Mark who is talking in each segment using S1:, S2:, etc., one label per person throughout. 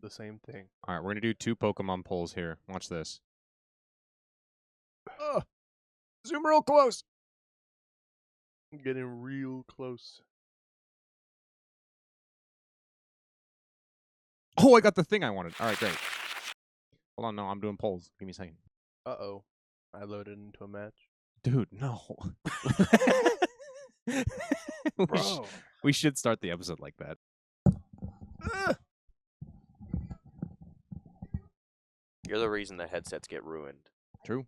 S1: the same thing.
S2: All right, we're gonna do 2 Pokemon polls here. Watch this.
S1: Zoom real close. I'm getting real close.
S2: Oh, I got the thing I wanted. All right, great. Hold on, no, I'm doing polls. Give me a second.
S1: Uh-oh. I loaded into a match.
S2: Dude, no.
S1: Bro.
S2: We should start the episode like that.
S3: You're the reason the headsets get ruined.
S2: True.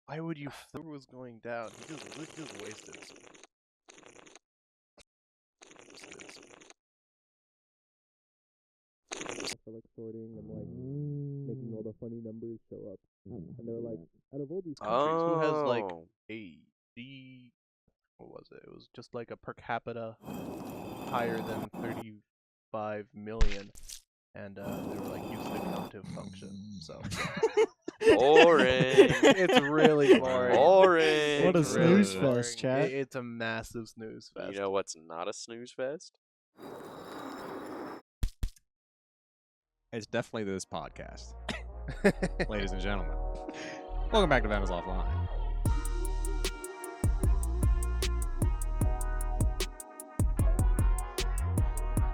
S1: Why would you? It was going down. He just wasted. For like sorting and like making all the funny numbers show up, and they were like, out of all these countries, who has like what was it? It was just like a per capita higher than 35 million, and they were like use the countive function. So
S3: Boring.
S1: it's really boring.
S3: Boring.
S4: What a
S1: It's really
S4: snooze
S1: boring.
S4: fest, chat.
S1: It's a massive snooze fest.
S3: You know what's not a snooze fest?
S2: It's definitely this podcast. Ladies and gentlemen. Welcome back to Vandals Offline.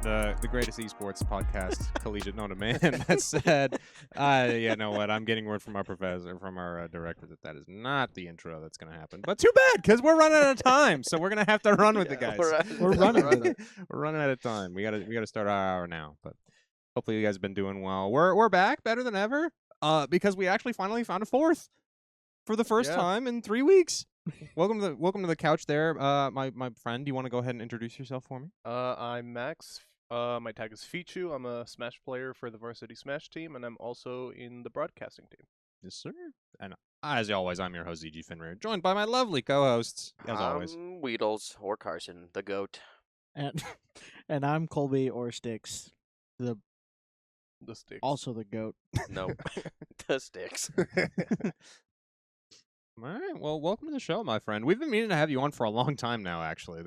S2: The greatest esports podcast, collegiate known to man. That said, you know what? I'm getting word from our professor, from our director, that is not the intro that's going to happen. But too bad, because we're running out of time, so we're going to have to run with the guys.
S4: We're running with it.
S2: We're running out of time. We gotta start our hour now. But hopefully you guys have been doing well. We're back better than ever. Because we actually finally found a fourth for the first time in 3 weeks. Welcome to the couch there, my friend. Do you want to go ahead and introduce yourself for me?
S1: I'm Max. My tag is Fichu. I'm a Smash player for the Varsity Smash team, and I'm also in the broadcasting team.
S2: Yes, sir. And as always, I'm your host, zzzz FenRir, joined by my lovely co-hosts, as always.
S3: Weedles or Carson, the goat.
S4: And I'm Colby or Stix,
S1: The Stix.
S4: also the goat.
S3: No, the Stix.
S2: All right. Well, welcome to the show, my friend. We've been meaning to have you on for a long time now, actually.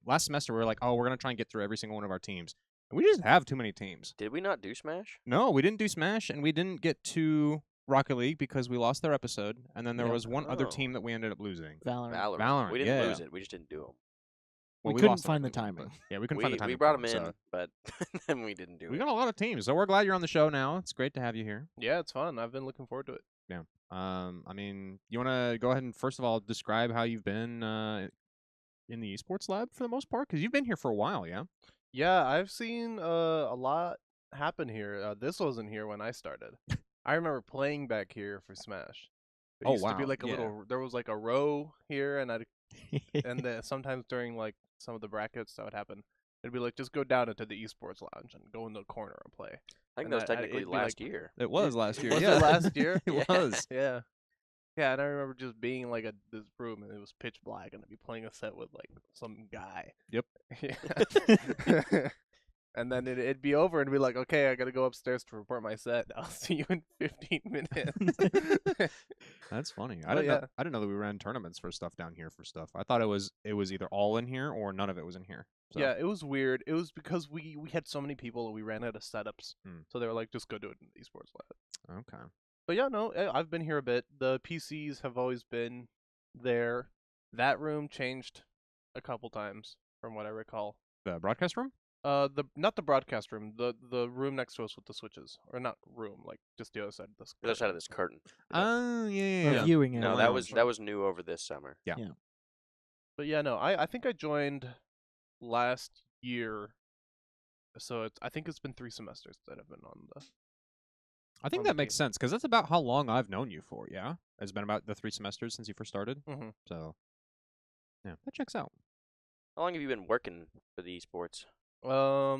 S2: Last semester, we were like, oh, we're going to try and get through every single one of our teams. And we just have too many teams.
S3: Did we not do Smash?
S2: No, we didn't do Smash, and we didn't get to Rocket League because we lost their episode. And then there was one other team that we ended up losing.
S4: Valorant.
S3: We didn't lose it. We just didn't do them.
S2: Well,
S4: we couldn't
S2: lost
S4: find the
S2: Rocket League,
S4: timing.
S2: but- Yeah, we couldn't find the timing.
S3: We brought
S2: for
S3: them in,
S2: so
S3: but then we didn't do
S2: we
S3: it.
S2: got a lot of teams, so we're glad you're on the show now. It's great to have you here.
S1: Yeah, it's fun. I've been looking forward to it.
S2: Yeah. I mean, you want to go ahead and first of all describe how you've been in the esports lab for the most part, because you've been here for a while, yeah.
S1: Yeah, I've seen a lot happen here. This wasn't here when I started. I remember playing back here for Smash. There used to be like a little. There was like a row here, and and then sometimes during like some of the brackets that would happen. It'd be like, just go down into the esports lounge and go in the corner and play.
S3: I think
S1: And
S3: that was
S1: that-
S3: technically
S1: it'd be
S3: last
S1: like-
S3: year.
S2: It was last year.
S1: Was
S2: yeah.
S1: it last year?
S2: It
S3: Yeah.
S2: was.
S1: Yeah. Yeah, and I remember just being like this room and it was pitch black and I'd be playing a set with like some guy.
S2: Yep.
S1: Yeah. And then it'd be over and be like, okay, I gotta go upstairs to report my set. I'll see you in 15 minutes.
S2: That's funny. I
S1: But
S2: didn't know that we ran tournaments for stuff down here for stuff. I thought it was either all in here or none of it was in here. So.
S1: Yeah, it was weird. It was because we had so many people and we ran out of setups. So they were like, just go do it in the esports lab.
S2: Okay.
S1: But yeah, no, I've been here a bit. The PCs have always been there. That room changed a couple times, from what I recall.
S2: The broadcast room?
S1: Not the broadcast room. The room next to us with the switches, or not room, like just the other side of this.
S3: The other side of this curtain.
S2: Oh, yeah.
S4: Reviewing it.
S3: No, that was new over this summer.
S2: Yeah.
S1: But yeah, no, I think I joined last year, so I think it's been 3 semesters that I've been on the.
S2: I think
S1: on
S2: that
S1: the
S2: makes
S1: team.
S2: sense because that's about how long I've known you for. Yeah, it's been about the 3 semesters since you first started.
S1: Mm-hmm.
S2: So, yeah, that checks out.
S3: How long have you been working for the esports?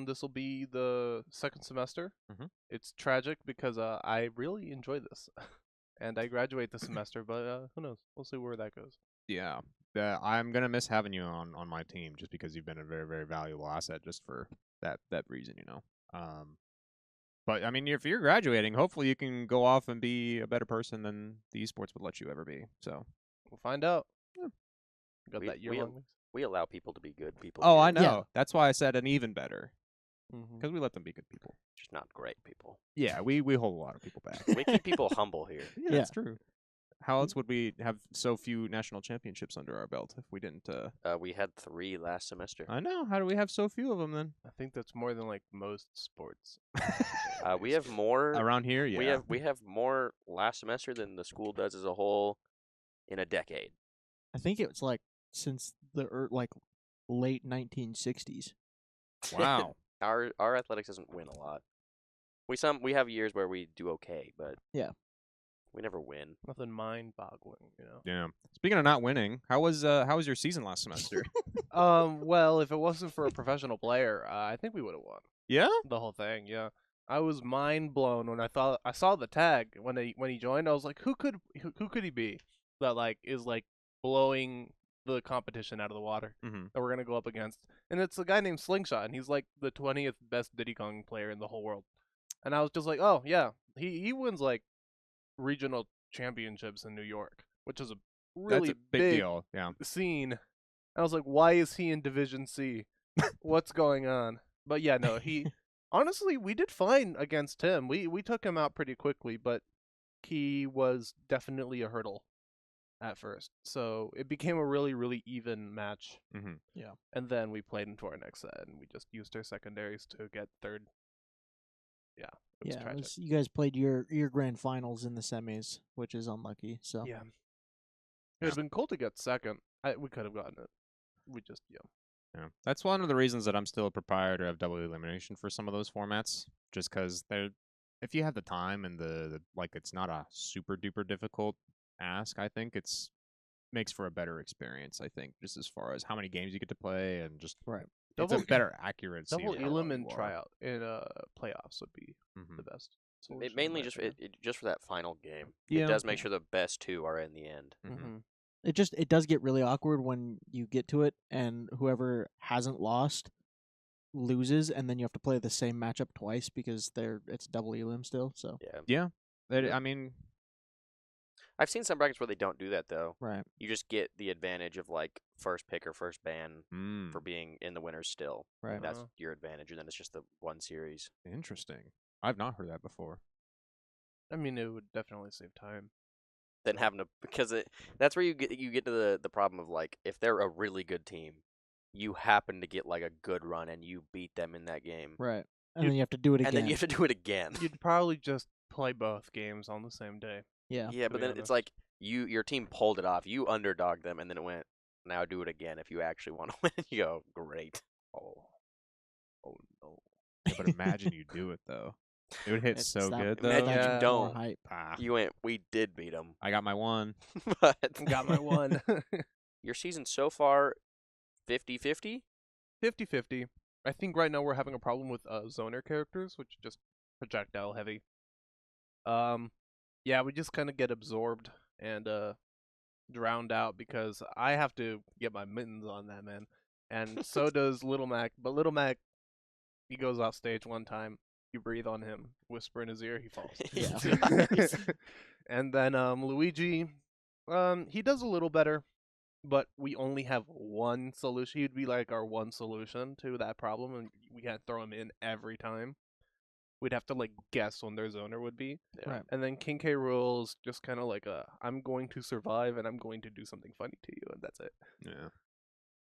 S1: This will be the 2nd semester.
S2: Mhm.
S1: It's tragic because I really enjoy this, and I graduate this semester. But who knows? We'll see where that goes.
S2: Yeah, I'm gonna miss having you on my team just because you've been a very, very valuable asset just for that reason, you know. But I mean, if you're graduating, hopefully you can go off and be a better person than the esports would let you ever be. So
S1: We'll find out.
S2: Yeah.
S1: Got
S3: We-
S1: that year
S3: we-
S1: long.
S3: We allow people to be good people.
S2: Oh,
S3: here.
S2: I know.
S4: Yeah.
S2: That's why I said an even better. because we let them be good people.
S3: Just not great people.
S2: Yeah, we hold a lot of people back.
S3: We keep people humble here.
S2: Yeah, that's true. How else would we have so few national championships under our belt if we didn't?
S3: We had 3 last semester.
S2: I know. How do we have so few of them then?
S1: I think that's more than like most sports.
S3: We have more
S2: around here. Yeah,
S3: we have more last semester than the school does as a whole in a decade.
S4: I think it's like since the late 1960s.
S2: Wow.
S3: Our athletics doesn't win a lot. We have years where we do okay, but
S4: yeah,
S3: we never win.
S1: Nothing mind-boggling, you know.
S2: Yeah. Speaking of not winning, how was your season last semester?
S1: Well, if it wasn't for a professional player, I think we would have won.
S2: Yeah.
S1: The whole thing, yeah. I was mind blown when I saw the tag when he joined. I was like, who could he be that like is like blowing the competition out of the water that we're gonna go up against? And it's a guy named Slingshot, and he's like the 20th best Diddy Kong player in the whole world. And I was just like, oh yeah, he wins like regional championships in New York, which is a really
S2: That's a big deal. Yeah.
S1: scene. And I was like, why is he in Division C? What's going on? But yeah, no, he honestly, we did fine against him. We took him out pretty quickly, but he was definitely a hurdle at first. So it became a really, really even match.
S4: Yeah.
S1: And then we played into our next set, and we just used our secondaries to get third. Yeah, it was tragic.
S4: You guys played your grand finals in the semis, which is unlucky. So
S1: Yeah. It would have been cool to get second. We could have gotten it. We just,
S2: Yeah, that's one of the reasons that I'm still a proprietor of double elimination for some of those formats. Just because if you have the time and the it's not a super duper difficult ask. I think makes for a better experience. I think just as far as how many games you get to play and just it's a better accuracy.
S1: Double elim and tryout in playoffs would be the best.
S3: It mainly just just for that final game.
S4: Yeah.
S3: It does make sure the best 2 are in the end.
S4: It does get really awkward when you get to it and whoever hasn't lost loses, and then you have to play the same matchup twice because it's double elim still. So
S2: yeah. I mean,
S3: I've seen some brackets where they don't do that though.
S4: Right.
S3: You just get the advantage of like first pick or first ban for being in the winners still.
S4: Right.
S3: That's your advantage, and then it's just the one series.
S2: Interesting. I've not heard that before.
S1: I mean, it would definitely save time.
S3: Then having to that's where you get to the problem of like if they're a really good team, you happen to get like a good run and you beat them in that game.
S4: Right. And then you have to do it again.
S3: And then you have to do it again.
S1: You'd probably just play both games on the same day.
S4: Yeah.
S3: Yeah, but then it's like your team pulled it off. You underdogged them, and then it went, now do it again if you actually want to win. You go, great.
S1: Oh no.
S2: Yeah, but imagine you do it though. It would hit so good though.
S3: Imagine you don't.
S4: Hype.
S3: You went, we did beat them.
S2: I got my one.
S3: But
S1: Got my one.
S3: Your season so far, 50-50?
S1: 50-50. I think right now we're having a problem with zoner characters, which are just projectile heavy. Yeah, we just kind of get absorbed and drowned out because I have to get my mittens on that, man. And so does Little Mac. But Little Mac, he goes off stage one time. You breathe on him, whisper in his ear, he falls.
S4: Yeah.
S1: And then Luigi, he does a little better, but we only have one solution. He'd be like our one solution to that problem, and we can't throw him in every time. We'd have to like guess when their zoner would be.
S3: Yeah.
S4: Right.
S1: And then King K rules just kind of like I'm going to survive and I'm going to do something funny to you, and that's it.
S2: Yeah.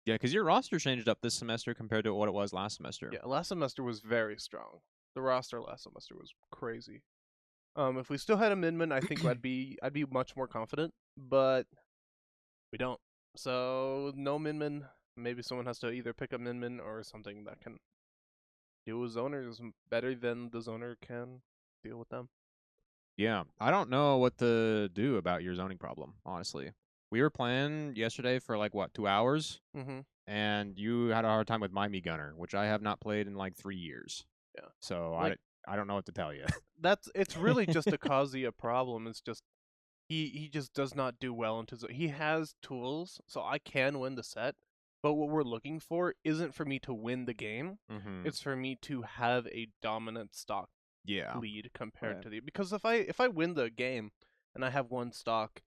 S2: Yeah, because your roster changed up this semester compared to what it was last semester.
S1: Yeah, last semester was very strong. The roster last semester was crazy. If we still had a MinMin, I think I'd be much more confident, but we don't. So no MinMin. Maybe someone has to either pick up MinMin or something that can deal with zoners better than the zoner can deal with them.
S2: Yeah, I don't know what to do about your zoning problem, honestly. We were playing yesterday for like, 2 hours?
S1: Mm-hmm.
S2: And you had a hard time with My Me Gunner, which I have not played in like 3 years.
S1: Yeah.
S2: So I don't know what to tell you.
S1: It's really just a Kazuya problem. It's just he just does not do well into he has tools, so I can win the set. But what we're looking for isn't for me to win the game.
S2: Mm-hmm.
S1: It's for me to have a dominant stock lead compared to because if I win the game and I have one stock,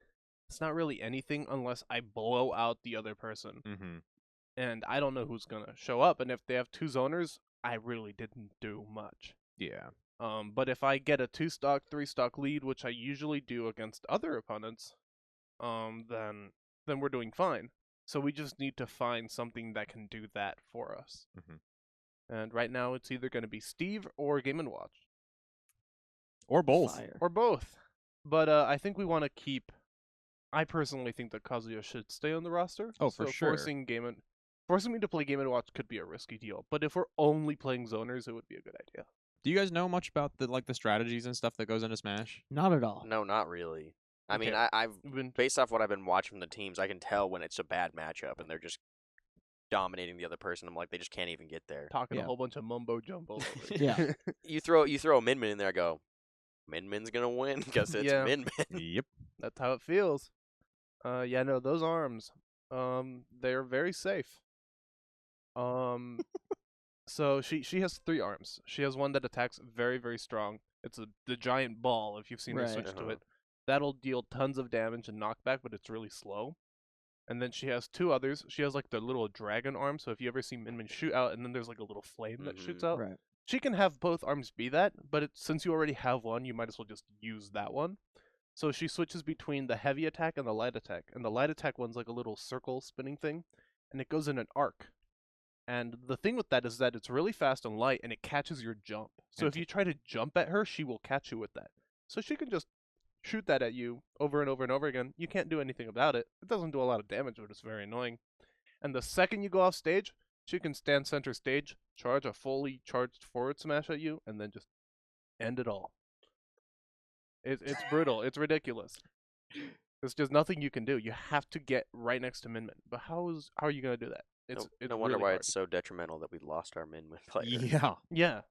S1: it's not really anything unless I blow out the other person.
S2: Mm-hmm.
S1: And I don't know who's gonna show up. And if they have two zoners, I really didn't do much.
S2: Yeah.
S1: But if I get a 2-stock, 3-stock lead, which I usually do against other opponents, then we're doing fine. So we just need to find something that can do that for us. And right now it's either going to be Steve or Game & Watch.
S2: Or both.
S4: Fire.
S1: Or both. But I think we want to keep... I personally think that Kazuya should stay on the roster.
S2: Oh, for sure.
S1: Forcing me to play Game & Watch could be a risky deal. But if we're only playing zoners, it would be a good idea.
S2: Do you guys know much about the strategies and stuff that goes into Smash?
S4: Not at all.
S3: No, not really. I
S1: Okay.
S3: mean, I've been based off what I've been watching from the teams, I can tell when it's a bad matchup and they're just dominating the other person. I'm like, they just can't even get there.
S1: Talking a whole bunch of mumbo jumbo.
S4: Yeah.
S3: You throw a MinMin in there, I go, MinMin's gonna win because it's MinMin.
S2: Yep.
S1: That's how it feels. Yeah, no, those arms, they're very safe. So she has 3 arms. She has one that attacks very, very strong. It's the giant ball, if you've seen her switch to it. That'll deal tons of damage and knockback, but it's really slow. And then she has 2 others. She has like the little dragon arm, so if you ever see MinMin shoot out and then there's like a little flame that shoots out.
S4: Right.
S1: She can have both arms be that, but since you already have one, you might as well just use that one. So she switches between the heavy attack and the light attack. And the light attack one's like a little circle spinning thing, and it goes in an arc. And the thing with that is that it's really fast and light, and it catches your jump. So if you try to jump at her, she will catch you with that. So she can just shoot that at you over and over and over again. You can't do anything about it. It doesn't do a lot of damage, but it's very annoying. And the second you go off stage, she can stand center stage, charge a fully charged forward smash at you, and then just end it all. It's brutal. It's ridiculous. There's just nothing you can do. You have to get right next to MinMin. But how are you going to do that? It's
S3: no wonder
S1: really
S3: why
S1: hard.
S3: it's so detrimental that we lost our MinMin player.
S2: Yeah.
S1: Yeah.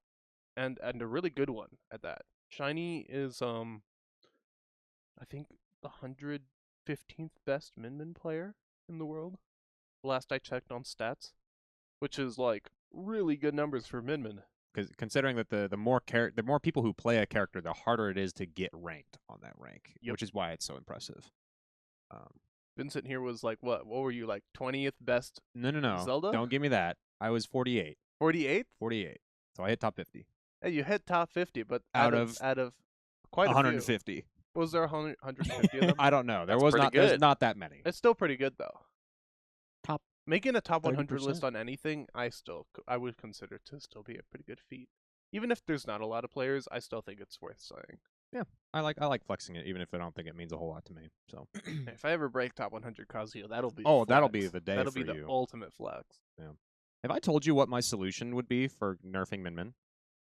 S1: And a really good one at that. Shiny is I think the 115th best MinMin player in the world. Last I checked on stats, which is like really good numbers for MinMin.
S2: Because considering that the more people who play a character, the harder it is to get ranked on that rank, which is why it's so impressive.
S1: Vincent here was like, what were you, like 20th best?
S2: No.
S1: Zelda?
S2: Don't give me that. I was 48.
S1: 48th?
S2: 48. So I hit top 50.
S1: Hey, you hit top 50, but
S2: out of
S1: quite
S2: 150.
S1: A few. Was there 150 of them?
S2: I don't know.
S3: There's
S2: not that many.
S1: It's still pretty good though.
S4: Top
S1: Making a top 100
S4: 30%.
S1: list on anything, I would consider to still be a pretty good feat. Even if there's not a lot of players, I still think it's worth saying.
S2: Yeah, I like flexing it, even if I don't think it means a whole lot to me. So
S1: if I ever break top 100 Kazuya, that'll be
S2: that'll be the day.
S1: That'll
S2: for
S1: be the
S2: you.
S1: ultimate flex.
S2: Yeah. Have I told you what my solution would be for nerfing MinMin?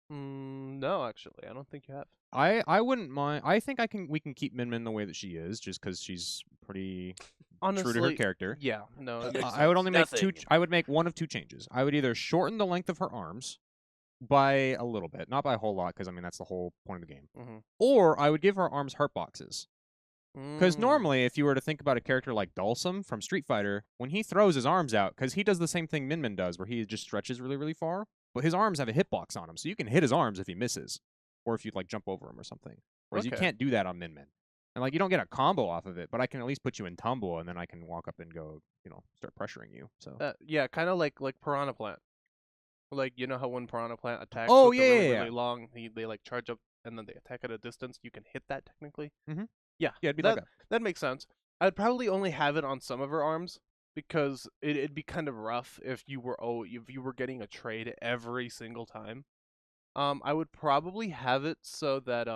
S1: No, actually, I don't think you have.
S2: I wouldn't mind. I think we can keep MinMin the way that she is, just because she's pretty
S1: Honestly,
S2: true to her character.
S1: Yeah, no.
S2: I would only make
S3: Nothing.
S2: I would make one of 2 changes. I would either shorten the length of her arms by a little bit, not by a whole lot, because I mean that's the whole point of the game. Or I would give her arms heart boxes. Because normally, if you were to think about a character like Dhalsim from Street Fighter, when he throws his arms out, because he does the same thing MinMin does, where he just stretches really, really far, but his arms have a hitbox on him, so you can hit his arms if he misses, or if you like jump over him or something. Whereas you can't do that on MinMin. And like you don't get a combo off of it, but I can at least put you in tumble, and then I can walk up and go, start pressuring you. So
S1: yeah, kind of like Piranha Plant. Like, you know how when Piranha Plant attacks
S2: Oh,
S1: with
S2: yeah,
S1: the really,
S2: yeah,
S1: really long, they like charge up and then they attack at a distance, you can hit that technically.
S2: Yeah, it'd be like
S1: that. That makes sense. I'd probably only have it on some of her arms because it'd be kind of rough if you were getting a trade every single time. I would probably have it so that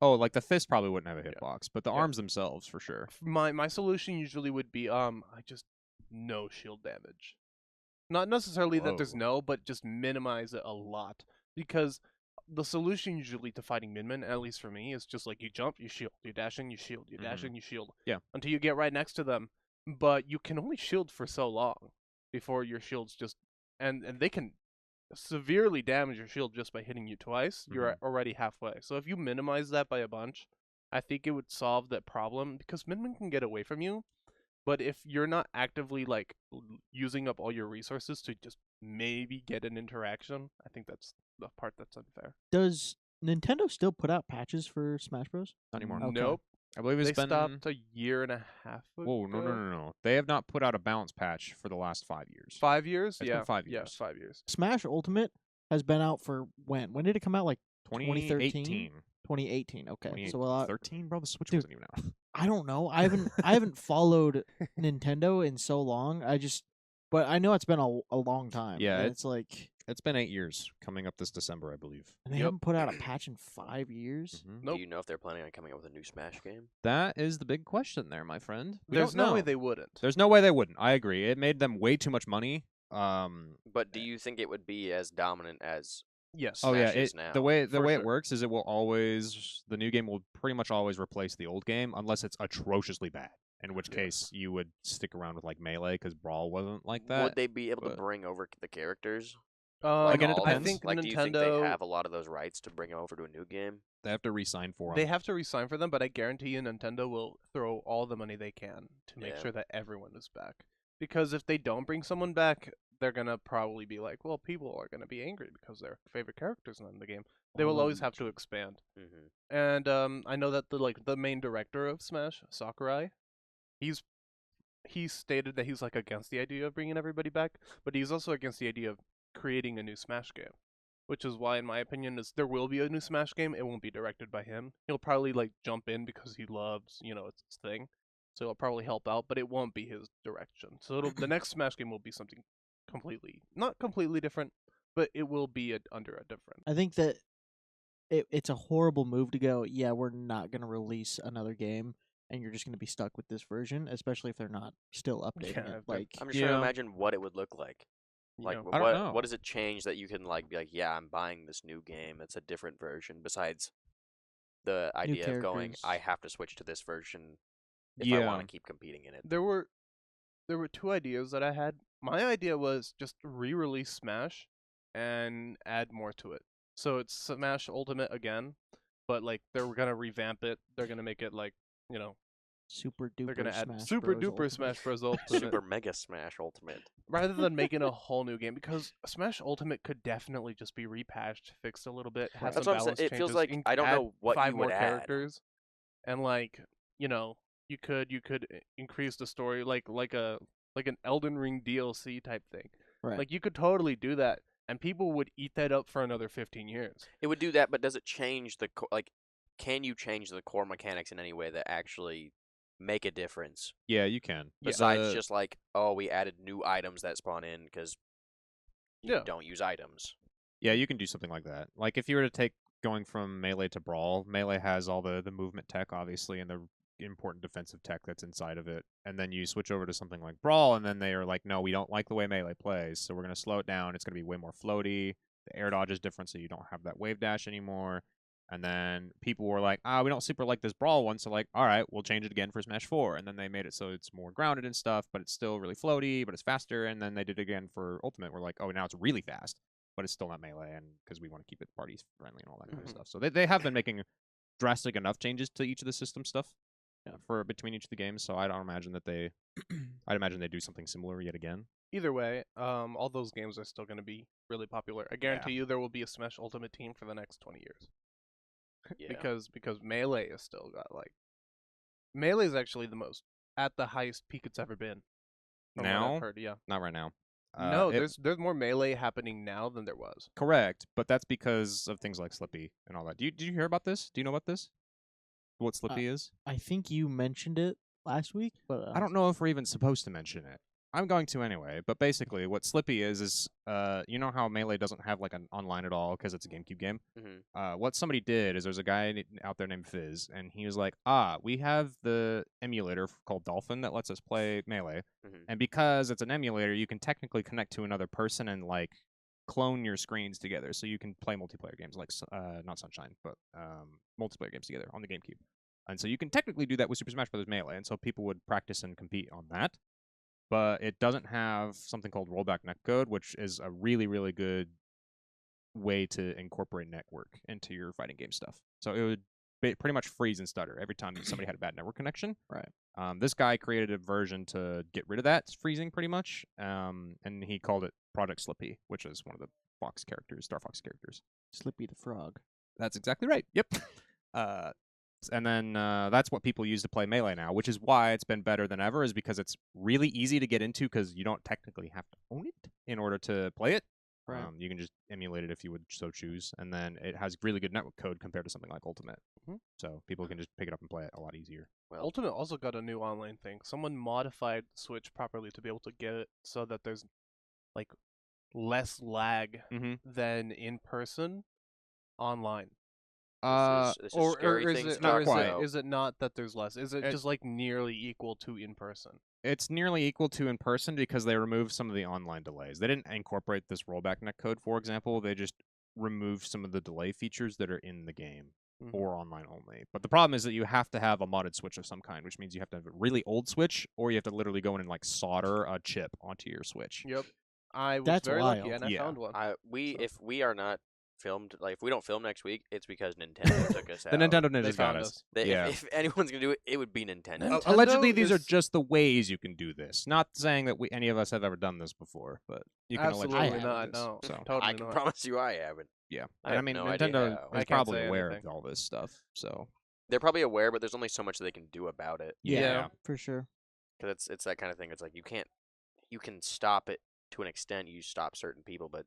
S2: like the fist probably wouldn't have a hitbox, but the arms themselves for sure.
S1: My solution usually would be I just no shield damage. Not necessarily that there's no, but just minimize it a lot. Because the solution usually to fighting MinMin, at least for me, is just like you jump, you shield, you dash in, you shield, you dash in, you shield.
S2: Yeah.
S1: Until you get right next to them. But you can only shield for so long before your shields just and they can severely damage your shield just by hitting you twice. You're already halfway. So if you minimize that by a bunch, I think it would solve that problem because MinMin can get away from you. But if you're not actively like using up all your resources to just maybe get an interaction, I think that's the part that's unfair.
S4: Does Nintendo still put out patches for Smash Bros?
S2: Not anymore.
S4: Okay.
S1: Nope.
S2: I believe it's
S1: they
S2: been
S1: stopped a year and a half ago.
S2: Whoa, no. They have not put out a balance patch for the last 5 years.
S1: 5 years?
S2: It's been 5 years.
S1: Yeah, 5 years.
S4: Smash Ultimate has been out for when? When did it come out? Like
S2: 2018.
S4: 2018. Okay, so
S2: 2013, bro. The Switch wasn't even out.
S4: I don't know. I haven't followed Nintendo in so long. But I know it's been a long time.
S2: Yeah,
S4: and it's like
S2: it's been 8 years coming up this December, I believe.
S4: And they haven't put out a patch in 5 years.
S1: Nope.
S3: Do you know if they're planning on coming up with a new Smash game?
S2: That is the big question there, my friend.
S1: There's no way they wouldn't.
S2: There's no way they wouldn't. I agree. It made them way too much money.
S3: But do you think it would be as dominant as
S1: Yes.
S2: Oh yeah,
S3: Smash is now?
S2: the way
S1: For
S2: it works is it will always the new game will pretty much always replace the old game unless it's atrociously bad. In which case you would stick around with like Melee because Brawl wasn't like that.
S3: Would they be able to bring over the characters?
S2: Again, it
S3: all of
S2: depends.
S3: them?
S1: think
S3: Like,
S1: Nintendo,
S3: do you think they have a lot of those rights to bring over to a new game?
S2: They have to re-sign for them.
S1: they have to re-sign for them, but I guarantee you Nintendo will throw all the money they can to make
S3: Yeah.
S1: sure that everyone is back. Because if they don't bring someone back, they're gonna probably be like, well, people are gonna be angry because their favorite characters not in the game. They will always have to expand.
S3: Mm-hmm.
S1: And I know that the main director of Smash, Sakurai, he stated that he's like against the idea of bringing everybody back, but he's also against the idea of creating a new Smash game, which is why, in my opinion, there will be a new Smash game. It won't be directed by him. He'll probably like jump in because he loves, it's his thing, so he'll probably help out, but it won't be his direction. So the next Smash game will be something not completely different, but it will be under a different.
S4: I think that it's a horrible move to go, yeah, we're not going to release another game, and you're just going to be stuck with this version, especially if they're not still updating it. Like,
S3: I'm just trying to imagine what it would look like. Like,
S2: I don't know.
S3: what does it change that you can be like, yeah, I'm buying this new game. It's a different version. Besides the idea of going, I have to switch to this version if I want to keep competing in it.
S1: There were 2 ideas that I had. My idea was just re-release Smash and add more to it. So it's Smash Ultimate again, but like they're gonna revamp it. They're gonna make it like
S4: super duper.
S1: They're gonna add
S4: Smash
S1: super
S4: Bros.
S1: duper
S4: Ultimate.
S1: Smash Bros. Ultimate.
S3: Super Mega Smash Ultimate.
S1: Rather than making a whole new game, because Smash Ultimate could definitely just be repatched, fixed a little bit, have
S3: That's
S1: some
S3: what I'm
S1: balance
S3: saying. It
S1: changes.
S3: feels like I don't
S1: add
S3: know what
S1: 5
S3: you would
S1: more
S3: add.
S1: characters, and you could increase the story like an Elden Ring DLC type thing.
S4: Right.
S1: Like you could totally do that, and people would eat that up for another 15 years.
S3: It would do that, but does it change can you change the core mechanics in any way that actually make a difference?
S2: Yeah, you can.
S3: Besides just like, oh, we added new items that spawn in because you don't use items.
S2: Yeah, you can do something like that. Like if you were to take going from Melee to Brawl, Melee has all the movement tech, obviously, and the important defensive tech that's inside of it. And then you switch over to something like Brawl, and then they are like, no, we don't like the way Melee plays, so we're going to slow it down. It's going to be way more floaty. The air dodge is different, so you don't have that wave dash anymore. And then people were like, we don't super like this Brawl one, so like, all right, we'll change it again for Smash 4. And then they made it so it's more grounded and stuff, but it's still really floaty, but it's faster. And then they did it again for Ultimate. We're like, oh, now it's really fast, but it's still not Melee, and because we want to keep it party friendly and all that kind of stuff. So they have been making drastic enough changes to each of the system stuff for between each of the games. So I don't imagine that I'd imagine they do something similar yet again.
S1: Either way, all those games are still going to be really popular. I guarantee you there will be a Smash Ultimate team for the next 20 years.
S3: Yeah.
S1: because Melee is still got Melee is actually at the highest peak it's ever been. From what I've heard, yeah.
S2: Not right now.
S1: No, there's more Melee happening now than there was.
S2: Correct, but that's because of things like Slippy and all that. Did you hear about this? Do you know about this? What Slippy is?
S4: I think you mentioned it last week, but
S2: I don't know if we're even supposed to mention it. I'm going to anyway, but basically what Slippy is you know how Melee doesn't have like an online at all because it's a GameCube game?
S3: Mm-hmm.
S2: What somebody did is there's a guy out there named Fizz, and he was like, we have the emulator called Dolphin that lets us play Melee, and because it's an emulator, you can technically connect to another person and like clone your screens together, so you can play multiplayer games like, not Sunshine, but multiplayer games together on the GameCube. And so you can technically do that with Super Smash Bros. Melee, and so people would practice and compete on that. But it doesn't have something called rollback netcode, which is a really, really good way to incorporate network into your fighting game stuff. So it would pretty much freeze and stutter every time somebody had a bad network connection.
S4: Right.
S2: This guy created a version to get rid of that freezing pretty much, and he called it Project Slippy, which is one of the Star Fox characters.
S4: Slippy the Frog.
S2: That's exactly right. Yep. And then that's what people use to play Melee now, which is why it's been better than ever, is because it's really easy to get into because you don't technically have to own it in order to play it.
S4: Right.
S2: You can just emulate it if you would so choose. And then it has really good network code compared to something like Ultimate. So people can just pick it up and play it a lot easier.
S1: Well, Ultimate also got a new online thing. Someone modified Switch properly to be able to get it so that there's like less lag than in person online.
S3: This is scary things to talk about.
S1: Is it not that there's less? Is it just like nearly equal to in person?
S2: It's nearly equal to in person because they removed some of the online delays. They didn't incorporate this rollback netcode, for example. They just removed some of the delay features that are in the game or online only. But the problem is that you have to have a modded Switch of some kind, which means you have to have a really old Switch, or you have to literally go in and like solder a chip onto your Switch.
S1: Yep. I was very lucky and I found one.
S3: If we are not filmed, like if we don't film next week, it's because Nintendo took us out.
S2: The Nintendo ninjas got us.
S3: If anyone's gonna do it, it would be Nintendo.
S2: Allegedly, these are just the ways you can do this. Not saying that any of us have ever done this before, but you can
S1: absolutely not. No,
S2: so.
S1: totally
S3: I can promise you, I haven't.
S2: Yeah,
S3: I
S2: mean,
S3: no
S2: Nintendo is probably aware
S1: anything.
S2: of all this stuff, so
S3: they're probably aware, but there's only so much they can do about it.
S4: Yeah, for sure.
S3: Because it's that kind of thing. It's like you can stop it to an extent. You stop certain people, but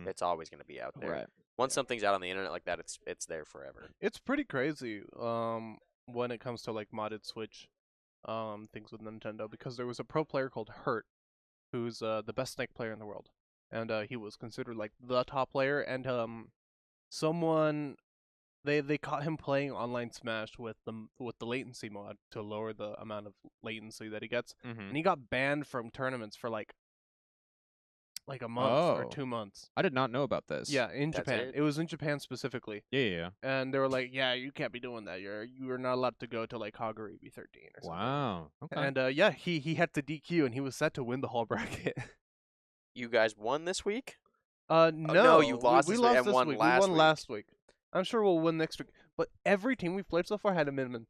S3: it's always going to be out there.
S4: Right.
S3: Once something's out on the internet like that, it's there forever.
S1: It's pretty crazy when it comes to like modded Switch things with Nintendo, because there was a pro player called Hurt who's the best Snake player in the world, and he was considered like the top player, and someone they caught him playing online Smash with the latency mod to lower the amount of latency that he gets, and he got banned from tournaments for like a month or 2 months.
S2: I did not know about this.
S1: Yeah, in Japan. It was in Japan specifically.
S2: Yeah.
S1: And they were like, yeah, you can't be doing that. You're not allowed to go to like Hagaribi 13 or something.
S2: Wow. Okay.
S1: And he had to DQ and he was set to win the whole bracket.
S3: You guys won this week?
S1: No,
S3: you lost.
S1: We lost this week. We won last week. I'm sure we'll win next week. But every team we've played so far had a MinMin.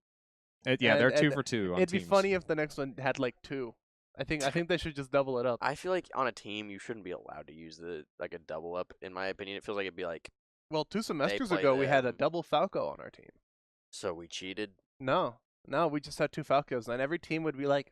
S2: They're 2 for 2 on
S1: It'd
S2: teams.
S1: be funny if the next one had like 2. I think they should just double it up.
S3: I feel like on a team you shouldn't be allowed to use a double up. In my opinion, it feels like it'd be like.
S1: Well, 2 semesters ago we had a double Falco on our team.
S3: So we cheated?
S1: No, we just had 2 Falcos, and every team would be like,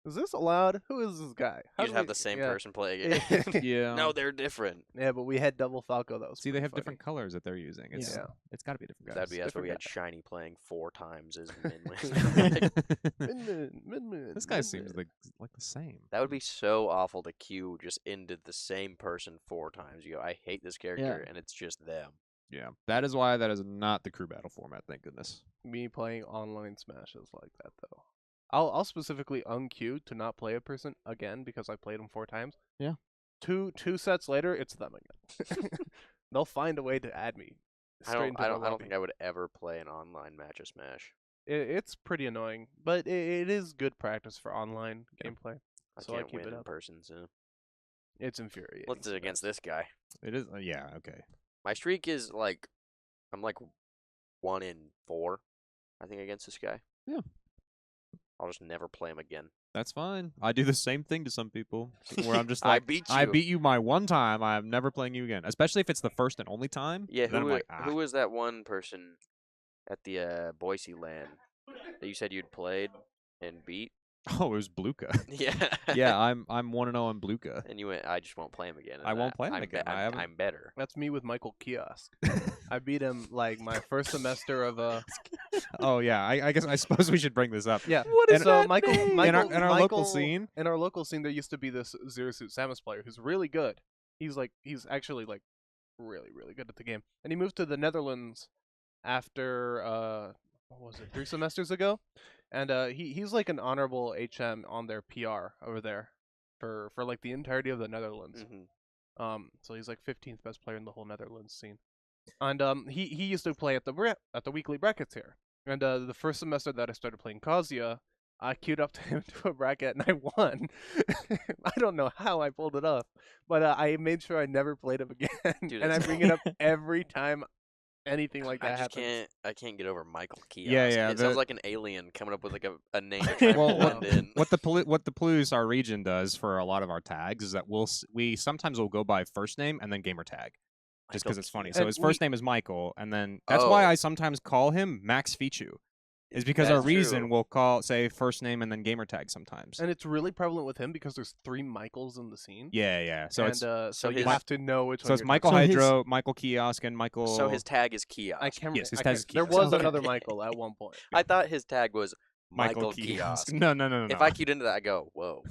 S1: is this allowed? Who is this guy?
S3: You just have the same person playing it.
S2: Yeah.
S3: No, they're different.
S1: Yeah, but we had double Falco though.
S2: See, they have different colors that they're using. It's got to be different guys.
S3: That'd be that's why we had Shiny playing 4 times as MinMin.
S1: MinMin.
S2: This guy seems like the same.
S3: That would be so awful to queue just into the same person 4 times. You go, I hate this character, and it's just them.
S2: Yeah, that is why that is not the crew battle format. Thank goodness.
S1: Me playing online Smash is like that though. I'll specifically unqueue to not play a person again because I played them 4 times.
S4: Yeah.
S1: Two sets later, it's them again. They'll find a way to add me.
S3: I don't think I would ever play an online match of Smash.
S1: It's pretty annoying, but it is good practice for online gameplay.
S3: So I keep it in person, so
S1: it's infuriating.
S3: What's it against this guy?
S2: It is. Yeah. Okay.
S3: My streak is like, I'm like 1 in 4, I think, against this guy.
S2: Yeah.
S3: I'll just never play him again.
S2: That's fine. I do the same thing to some people, where I'm just like,
S3: I
S2: beat you my one time. I'm never playing you again. Especially if it's the first and only time.
S3: Yeah. Who was that one person at the Boise LAN that you said you'd played and beat?
S2: Oh, it was Bluka.
S3: Yeah.
S2: Yeah, I'm 1-0 on Bluka.
S3: And you went, I just won't play him again.
S2: I won't play him again.
S3: I'm better.
S1: That's me with Michael Kiosk. I beat him like my first semester of
S2: Oh yeah, I suppose we should bring this up.
S1: Yeah.
S2: What is
S1: so
S2: that
S1: Michael
S2: in our local scene?
S1: In our local scene, there used to be this Zero Suit Samus player who's really good. He's actually like really really good at the game, and he moved to the Netherlands after what was it, 3 semesters ago, and he's like an honorable HM on their PR over there for like the entirety of the Netherlands. So he's like 15th best player in the whole Netherlands scene. And he used to play at the weekly brackets here. And the first semester that I started playing Kazuya, I queued up to him to a bracket and I won. I don't know how I pulled it off, but I made sure I never played him again.
S3: Dude,
S1: and I bring it up every time anything like that happens.
S3: I can't get over Michael Kiosk.
S2: Yeah.
S3: It sounds like an alien coming up with like a name to try and blend in.
S2: What the Palouse, our region, does for a lot of our tags is that we sometimes will go by first name and then gamer tag. just because it's funny. So his first name is Michael, and then that's why I sometimes call him Max Fichu. Is because our reason we'll say first name and then gamer tag sometimes.
S1: And it's really prevalent with him because there's 3 Michaels in the scene.
S2: Yeah. So
S1: so you have to know which one.
S2: So it's Michael Hydro, Michael Kiosk, and Michael.
S3: So his tag is Kiosk.
S2: Yes, his tag is Kiosk.
S1: There was another Michael at one point.
S3: I thought his tag was Michael Kiosk.
S2: No.
S3: If I queued into that, I go, whoa.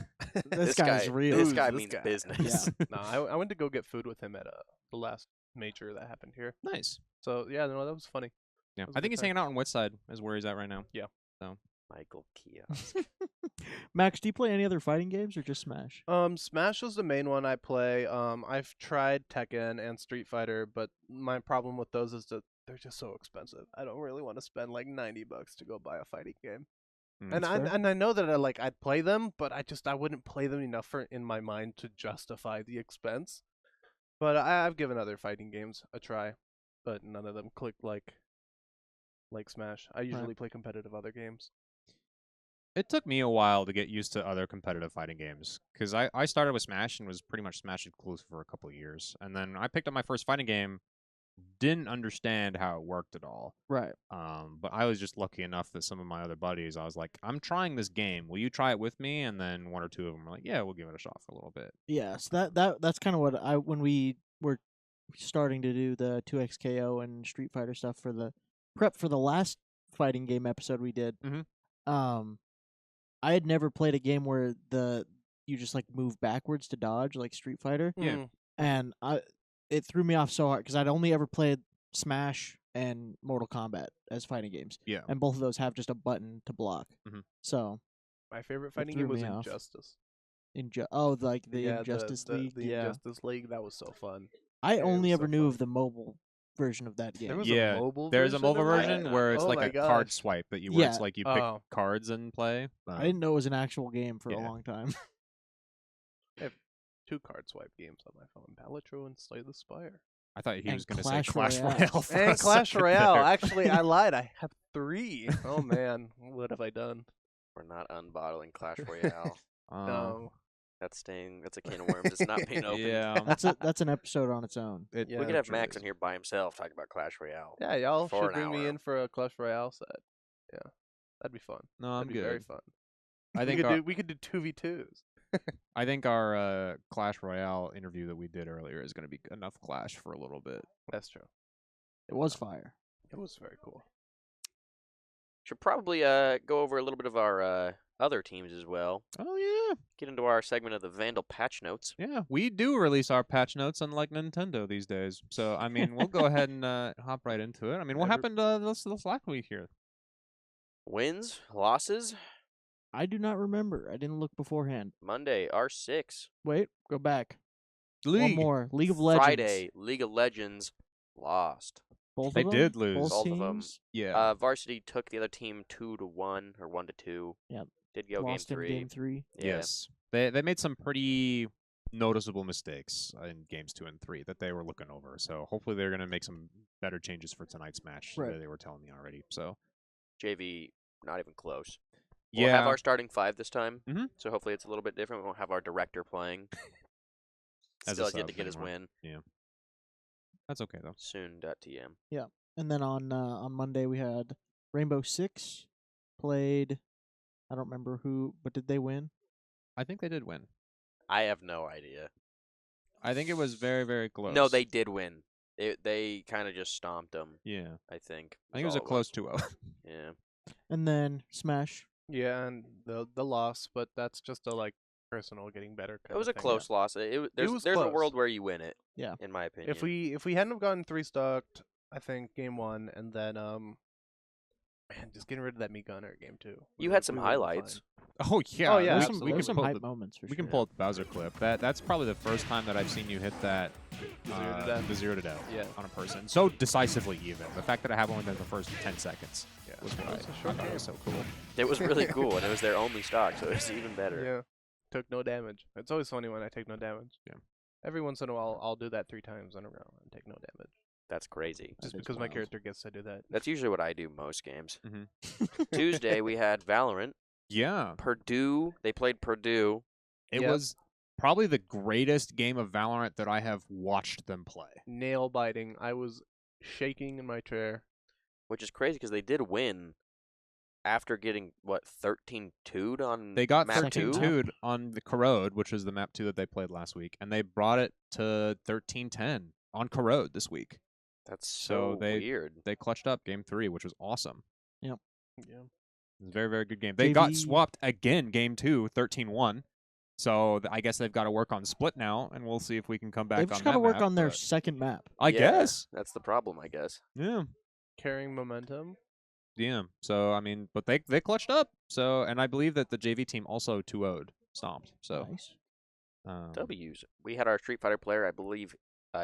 S4: This guy's real.
S3: This guy means business.
S4: Yeah.
S1: No, I went to go get food with him at the last major that happened here.
S2: Nice.
S1: So yeah, no, that was funny.
S2: Yeah, I think he's hanging out on Woodside is where he's at right now.
S1: Yeah.
S2: So
S3: Michael Kiosk.
S4: Max, do you play any other fighting games or just Smash?
S1: Smash is the main one I play. I've tried Tekken and Street Fighter, but my problem with those is that they're just so expensive. I don't really want to spend like $90 to go buy a fighting game. And I know that I'd play them, but I wouldn't play them enough in my mind to justify the expense. But I've given other fighting games a try, but none of them click like Smash. I usually play competitive other games.
S2: It took me a while to get used to other competitive fighting games because I started with Smash and was pretty much Smash exclusive for a couple of years, and then I picked up my first fighting game. Didn't understand how it worked at all.
S4: Right.
S2: But I was just lucky enough that some of my other buddies, I was like, I'm trying this game. Will you try it with me? And then 1 or 2 of them were like, yeah, we'll give it a shot for a little bit.
S4: Yeah, so that's kind of what when we were starting to do the 2XKO and Street Fighter stuff for the prep for the last fighting game episode we did. I had never played a game where you just like move backwards to dodge like Street Fighter.
S2: Yeah.
S4: And it threw me off so hard because I'd only ever played Smash and Mortal Kombat as fighting games.
S2: Yeah.
S4: And both of those have just a button to block. So
S1: my favorite fighting game was Injustice.
S4: Like the Injustice League.
S1: The Injustice League, that was so fun.
S4: I only ever knew of the mobile version of that game.
S1: There was a mobile
S2: there's
S1: version
S2: a mobile
S1: of that?
S2: version where it's like a card swipe that where it's like you pick cards and play.
S4: I didn't know it was an actual game for a long time.
S1: I have 2 card swipe games on my phone: Palatro and Slay the Spire.
S2: I thought he was going to say
S4: Clash
S2: Clash
S4: Royale.
S2: Royale.
S1: And Clash Royale. Actually, I lied. I have 3. Oh man, what have I done?
S3: We're not unbottling Clash Royale.
S1: No.
S3: That's a can of worms. It's not being opened.
S2: Yeah.
S4: That's an episode on its own.
S3: We could have Max in here by himself talking about Clash Royale.
S1: Yeah, y'all should bring me in for a Clash Royale set. Yeah, that'd be fun.
S2: No, I'm
S1: that'd be
S2: good.
S1: Very fun.
S2: I think
S1: we could do 2v2s.
S2: I think our Clash Royale interview that we did earlier is going to be enough Clash for a little bit.
S1: That's true.
S4: It was fire.
S1: It was very cool.
S3: Should probably go over a little bit of our other teams as well.
S2: Oh yeah.
S3: Get into our segment of the Vandal patch notes.
S2: Yeah, we do release our patch notes unlike Nintendo these days. So I mean, we'll go ahead and hop right into it. I mean, what happened this last week here?
S3: Wins, losses.
S4: I do not remember. I didn't look beforehand.
S3: Monday, R6.
S4: Wait, go back.
S2: League.
S4: One more. League of Legends.
S3: Friday, League of Legends lost.
S4: Both
S2: they
S4: of them?
S2: did lose.
S4: Both
S3: Both of them.
S4: teams?
S2: Yeah.
S3: Varsity took the other team 2-1 or 1-2.
S4: Yep.
S3: Did go
S4: Lost
S3: game 3.
S4: in game 3.
S3: Yeah.
S2: Yes. They made some pretty noticeable mistakes in games 2 and 3 that they were looking over. So hopefully they're going to make some better changes for tonight's match.
S4: Right.
S2: They were telling me already. So
S3: JV, not even close.
S2: yeah.
S3: We'll have our starting 5 this time.
S2: Mhm.
S3: So hopefully it's a little bit different. We won't have our director playing. Still get to get his win.
S2: Yeah. That's okay though.
S3: Soon.tm.
S4: Yeah. And then on Monday we had Rainbow Six played. I don't remember who, but did they win?
S2: I think they did win.
S3: I have no idea.
S2: I think it was very, very close.
S3: No, they did win. They kind of just stomped them.
S2: Yeah.
S3: I think.
S2: I think it was a close 2-0.
S3: Yeah.
S4: And then Smash.
S1: Yeah, and the loss, but that's just a personal getting better.
S3: It was a close loss. There's
S1: close.
S3: a world where you win it.
S4: Yeah.
S3: In my opinion.
S1: If we hadn't have gotten 3-stocked, I think game 1, and then man, just getting rid of that me gunner game 2.
S3: You had some highlights.
S2: Oh yeah.
S1: Oh, yeah,
S4: There's
S1: absolutely.
S4: some hype moments for
S2: We
S4: sure.
S2: can pull up the Bowser clip. That's probably the first time that I've seen you hit that the 0 to death on a person so decisively. Even the fact that I have one within the first 10 seconds was what I thought was so cool.
S3: It was really cool, and it was their only stock, so it was even better.
S1: Yeah, took no damage. It's always funny when I take no damage.
S2: Yeah.
S1: Every once in a while, I'll do that 3 times in a row and take no damage.
S3: That's crazy.
S1: Just because my character gets to do that.
S3: That's usually what I do most games.
S2: Mm-hmm.
S3: Tuesday we had Valorant.
S2: Yeah.
S3: Purdue. They played Purdue.
S2: It was probably the greatest game of Valorant that I have watched them play.
S1: Nail biting. I was shaking in my chair.
S3: Which is crazy because they did win after getting, what, 13-2'd on
S2: They got
S3: map
S2: 13-2'd on the Corrode, which was the map 2 that they played last week, and they brought it to 13-10 on Corrode this week.
S3: That's so weird.
S2: They clutched up game 3, which was awesome.
S4: Yep.
S1: Yeah.
S2: It was a very, very good game. They got swapped again, game 2, 13-1. So I guess they've got to work on split now, and we'll see if we can come back on that map.
S4: They've just got to work on their second map.
S2: I guess.
S3: That's the problem, I guess.
S2: Yeah.
S1: Carrying momentum.
S2: Yeah. So, I mean, but they clutched up. So, and I believe that the JV team also 2-0'd, stomped. So,
S4: Nice.
S3: W's. We had our Street Fighter player, I believe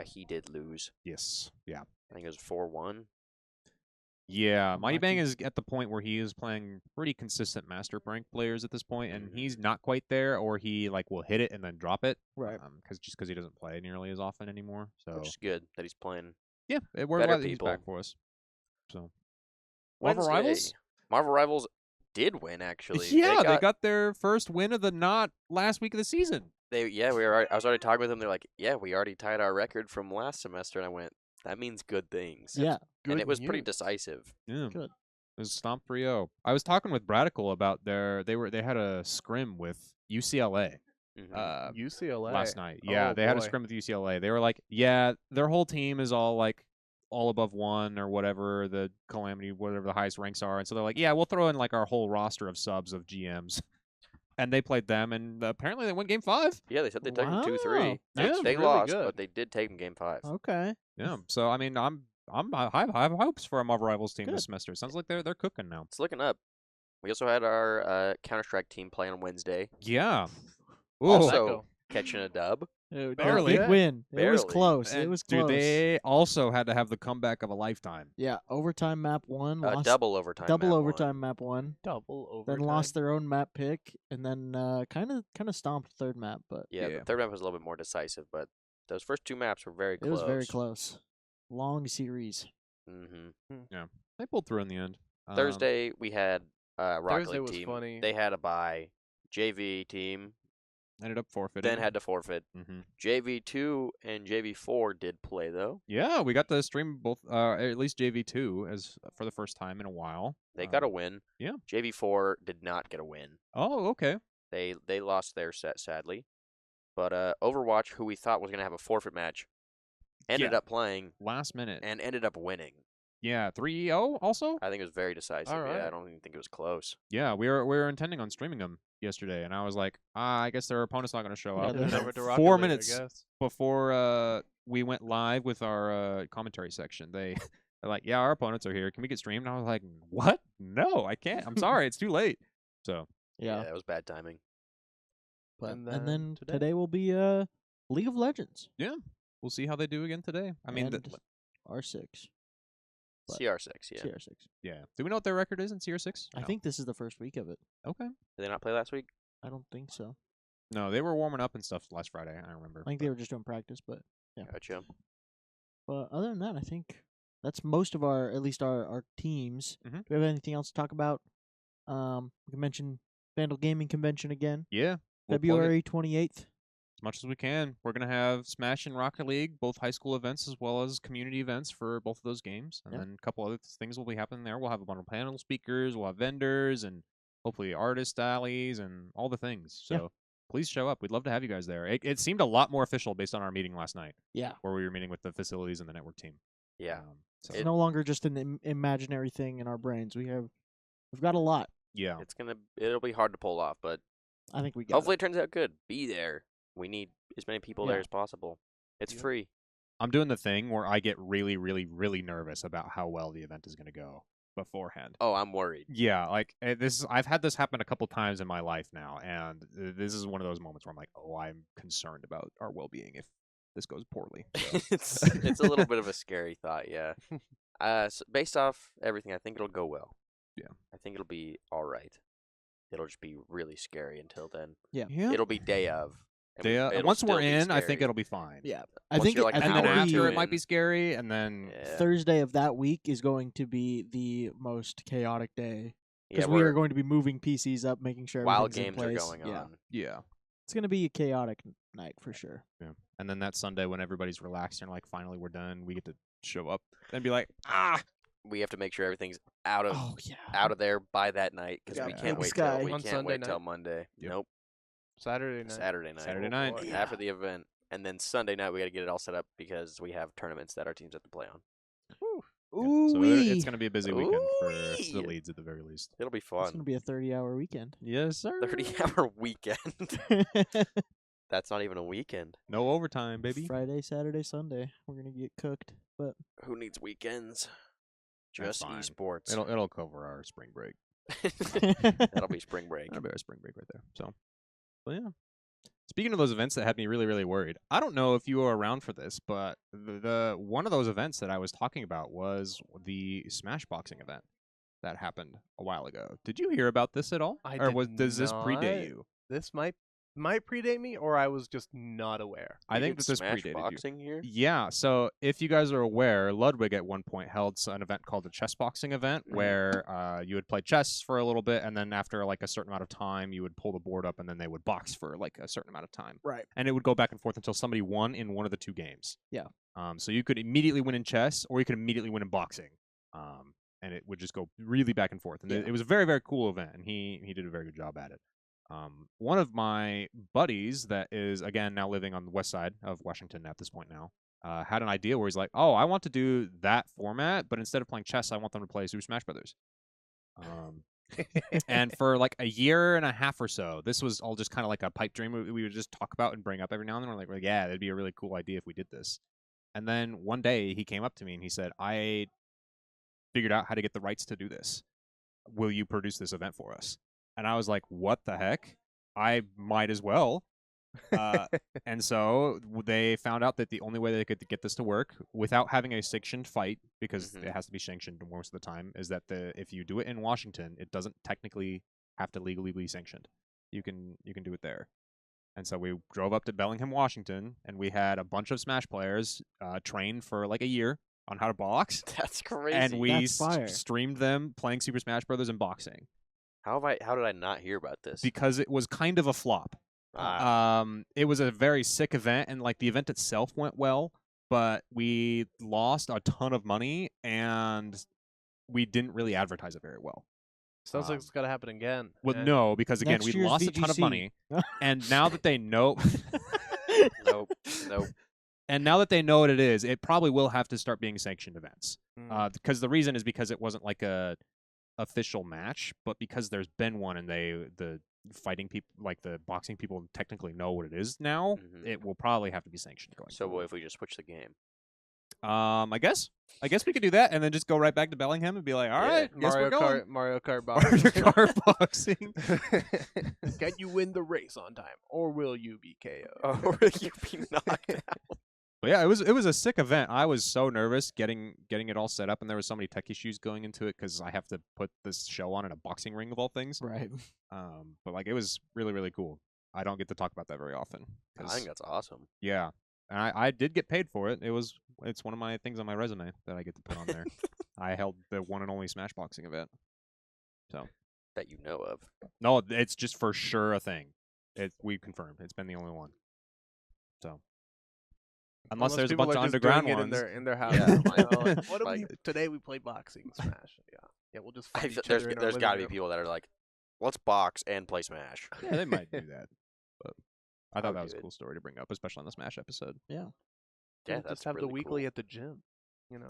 S3: he did lose.
S2: Yes. Yeah.
S3: I think it was 4-1.
S2: Yeah, Mighty Bang is at the point where he is playing pretty consistent Master Rank players at this point, and he's not quite there, or he will hit it and then drop it,
S4: right?
S2: Because he doesn't play nearly as often anymore. So
S3: which is good that he's playing.
S2: Yeah, we're glad that he's back for us. So
S3: Marvel Rivals. Marvel Rivals did win actually.
S2: Yeah, they got their first win of the not last week of the season.
S3: I was already talking with them. They're like, yeah, we already tied our record from last semester, and I went, that means good things.
S4: Yeah.
S3: And it was pretty decisive.
S2: Yeah.
S4: Good.
S2: It was Stomp 3-0. I was talking with Bradical about they had a scrim with UCLA.
S1: UCLA
S2: last night. Yeah, they had a scrim with UCLA. They were like, yeah, their whole team is all above 1 or whatever the calamity, whatever the highest ranks are. And so they're like, yeah, we'll throw in our whole roster of subs of GMs. And they played them, and apparently they won Game 5.
S3: Yeah, they said they took them 2-3.
S2: Yeah,
S3: they really lost, but they did take them Game 5.
S4: Okay.
S2: Yeah. So I mean, I have hopes for a Marvel Rivals team this semester. Sounds like they're cooking now.
S3: It's looking up. We also had our Counter-Strike team play on Wednesday.
S2: Yeah.
S3: Also catching a dub.
S4: Barely. Big win. Barely. It was close. It was close.
S2: Dude, they also had to have the comeback of a lifetime.
S4: Yeah, overtime map 1. Lost
S3: double overtime.
S4: Double overtime map 1.
S1: Double overtime.
S4: Then lost their own map pick, and then kind of stomped third map. But
S3: yeah, the third map was a little bit more decisive, but those first 2 maps were very close.
S4: It was very close. Long series.
S2: Yeah, they pulled through in the end.
S3: Thursday we had Rocket
S1: Thursday
S3: League
S1: was
S3: team.
S1: Funny.
S3: They had a bye. JV team
S2: ended up forfeiting.
S3: Then had to forfeit. JV2 and JV4 did play though.
S2: Yeah, we got to stream both, at least JV2 as for the first time in a while.
S3: They got a win.
S2: Yeah.
S3: JV4 did not get a win.
S2: Oh, okay.
S3: They lost their set sadly, but Overwatch, who we thought was gonna have a forfeit match, ended up playing
S2: last minute
S3: and ended up winning.
S2: Yeah, 3-0 also?
S3: I think it was very decisive.
S1: All right.
S3: Yeah, I don't even think it was close.
S2: Yeah, we were intending on streaming them yesterday, and I was like, I guess their opponent's not going to show up.
S1: And then
S2: 4 minutes before we went live with our commentary section, they're like, yeah, our opponents are here. Can we get streamed? And I was like, what? No, I can't. I'm sorry. It's too late. So
S3: yeah, it was bad timing.
S4: But and then today will be League of Legends.
S2: Yeah, we'll see how they do again today. I mean,
S4: R6.
S3: CR6, yeah.
S4: CR6.
S2: Yeah. Do we know what their record is in CR6?
S4: I think this is the first week of it.
S2: Okay.
S3: Did they not play last week?
S4: I don't think so.
S2: No, they were warming up and stuff last Friday. I remember.
S4: I think they were just doing practice, but yeah.
S3: Gotcha.
S4: But other than that, I think that's most of at least our teams. Do we have anything else to talk about? We can mention Vandal Gaming Convention again.
S2: Yeah.
S4: February 28th.
S2: As much as we can. We're going to have Smash and Rocket League, both high school events as well as community events for both of those games. And then a couple other things will be happening there. We'll have a bunch of panel speakers, we'll have vendors, and hopefully artist alleys and all the things. So please show up. We'd love to have you guys there. It seemed a lot more official based on our meeting last night.
S4: Yeah.
S2: Where we were meeting with the facilities and the network team.
S3: Yeah.
S4: So it's no longer just an imaginary thing in our brains. We've got a lot.
S2: Yeah.
S3: It'll be hard to pull off, but
S4: I think we got
S3: hopefully it turns out good. Be there. We need as many people there as possible. It's free.
S2: I'm doing the thing where I get really, really, really nervous about how well the event is going to go beforehand.
S3: Oh, I'm worried.
S2: Yeah, I've had this happen a couple times in my life now, and this is one of those moments where I'm like, oh, I'm concerned about our well-being if this goes poorly. So.
S3: it's a little bit of a scary thought, yeah. So based off everything, I think it'll go well.
S2: Yeah.
S3: I think it'll be all right. It'll just be really scary until then.
S4: Yeah.
S3: It'll be day of.
S2: Once we're in, I think it'll be fine.
S4: Yeah,
S3: I think
S2: and then after it might be scary, and then
S4: Thursday of that week is going to be the most chaotic day because we are going to be moving PCs up, making sure
S3: wild games
S4: in place.
S3: are going on.
S2: Yeah,
S4: it's going to be chaotic. night for sure.
S2: Yeah. And then that Sunday when everybody's relaxed and like finally we're done, we get to show up and be like,
S3: we have to make sure everything's out of
S4: out
S3: of there by that night because we can't wait till Monday.
S2: Yep.
S3: Nope.
S1: Saturday night.
S3: Saturday night. After the event, and then Sunday night we got to get it all set up because we have tournaments that our teams have to play on.
S2: Yeah. So it's going to be a busy weekend for the leads at the very least.
S3: It'll be fun.
S4: It's going to be a 30-hour weekend.
S2: Yes, sir.
S3: 30-hour weekend. That's not even a weekend.
S2: No overtime, baby.
S4: Friday, Saturday, Sunday. We're going to get cooked. But
S3: who needs weekends?
S2: That's
S3: Just
S2: fine.
S3: esports.
S2: It'll cover our spring break.
S3: That'll be spring break.
S2: That'll be our spring break right there. So, but yeah. Speaking of those events that had me really, really worried, I don't know if you were around for this, but the one of those events that I was talking about was the Smashboxing event that happened a while ago. Did you hear about this at all? Does this predate you?
S1: This might predate me, or I was just not aware.
S2: I think that this predated you.
S3: Here?
S2: Yeah, so if you guys are aware, Ludwig at one point held an event called the chess boxing event, where you would play chess for a little bit, and then after like a certain amount of time, you would pull the board up, and then they would box for like a certain amount of time.
S4: Right.
S2: And it would go back and forth until somebody won in one of the two games.
S4: Yeah.
S2: So you could immediately win in chess, or you could immediately win in boxing. And it would just go really back and forth. And it was a very, very cool event, and he did a very good job at it. One of my buddies that is, again, now living on the west side of Washington at this point now, had an idea where he's like, oh, I want to do that format, but instead of playing chess, I want them to play Super Smash Brothers. And for like a year and a half or so, this was all just kind of like a pipe dream we would just talk about and bring up every now and then. We're like, yeah, that'd be a really cool idea if we did this. And then one day he came up to me and he said, I figured out how to get the rights to do this. Will you produce this event for us? And I was like, what the heck? I might as well. And so they found out that the only way they could get this to work without having a sanctioned fight, because it has to be sanctioned most of the time, is that if you do it in Washington, it doesn't technically have to legally be sanctioned. You can do it there. And so we drove up to Bellingham, Washington, and we had a bunch of Smash players train for like a year on how to box.
S3: That's crazy.
S2: And we streamed them playing Super Smash Brothers and boxing.
S3: How did I not hear about this?
S2: Because it was kind of a flop. It was a very sick event, and like the event itself went well, but we lost a ton of money, and we didn't really advertise it very well.
S1: Sounds like it's got to happen again.
S2: Well, no, because again, we lost a ton of money, and now that they know,
S3: nope.
S2: And now that they know what it is, it probably will have to start being sanctioned events. Because the reason is because it wasn't like a official match, but because there's been one and the fighting people, like the boxing people, technically know what it is now, it will probably have to be sanctioned going
S3: So
S2: forward.
S3: what if we just switch the game?
S2: I guess we could do that and then just go right back to Bellingham and be like, all right,
S1: Mario Kart boxing.
S2: Mario Kart boxing.
S1: Can you win the race on time, or will you be KO'd?
S3: Or will you be knocked out?
S2: But yeah, it was a sick event. I was so nervous getting it all set up, and there was so many tech issues going into it because I have to put this show on in a boxing ring of all things.
S4: Right.
S2: But like it was really, really cool. I don't get to talk about that very often.
S3: I think that's awesome.
S2: Yeah, and I did get paid for it. It's one of my things on my resume that I get to put on there. I held the one and only Smashboxing event. So
S3: that you know of.
S2: No, it's just for sure a thing. We confirmed it's been the only one. So. Unless there's a bunch of underground ones
S1: in their house.
S3: Yeah.
S1: What do we today? We played boxing Smash. Yeah, we'll just fight each other.
S3: There's got to be people that are like, let's box and play Smash.
S2: Yeah, they might do that. But I thought that was a cool story to bring up, especially on the Smash episode.
S4: Yeah.
S3: Yeah,
S1: we'll just have
S3: really
S1: the weekly
S3: cool.
S1: at the gym. You know.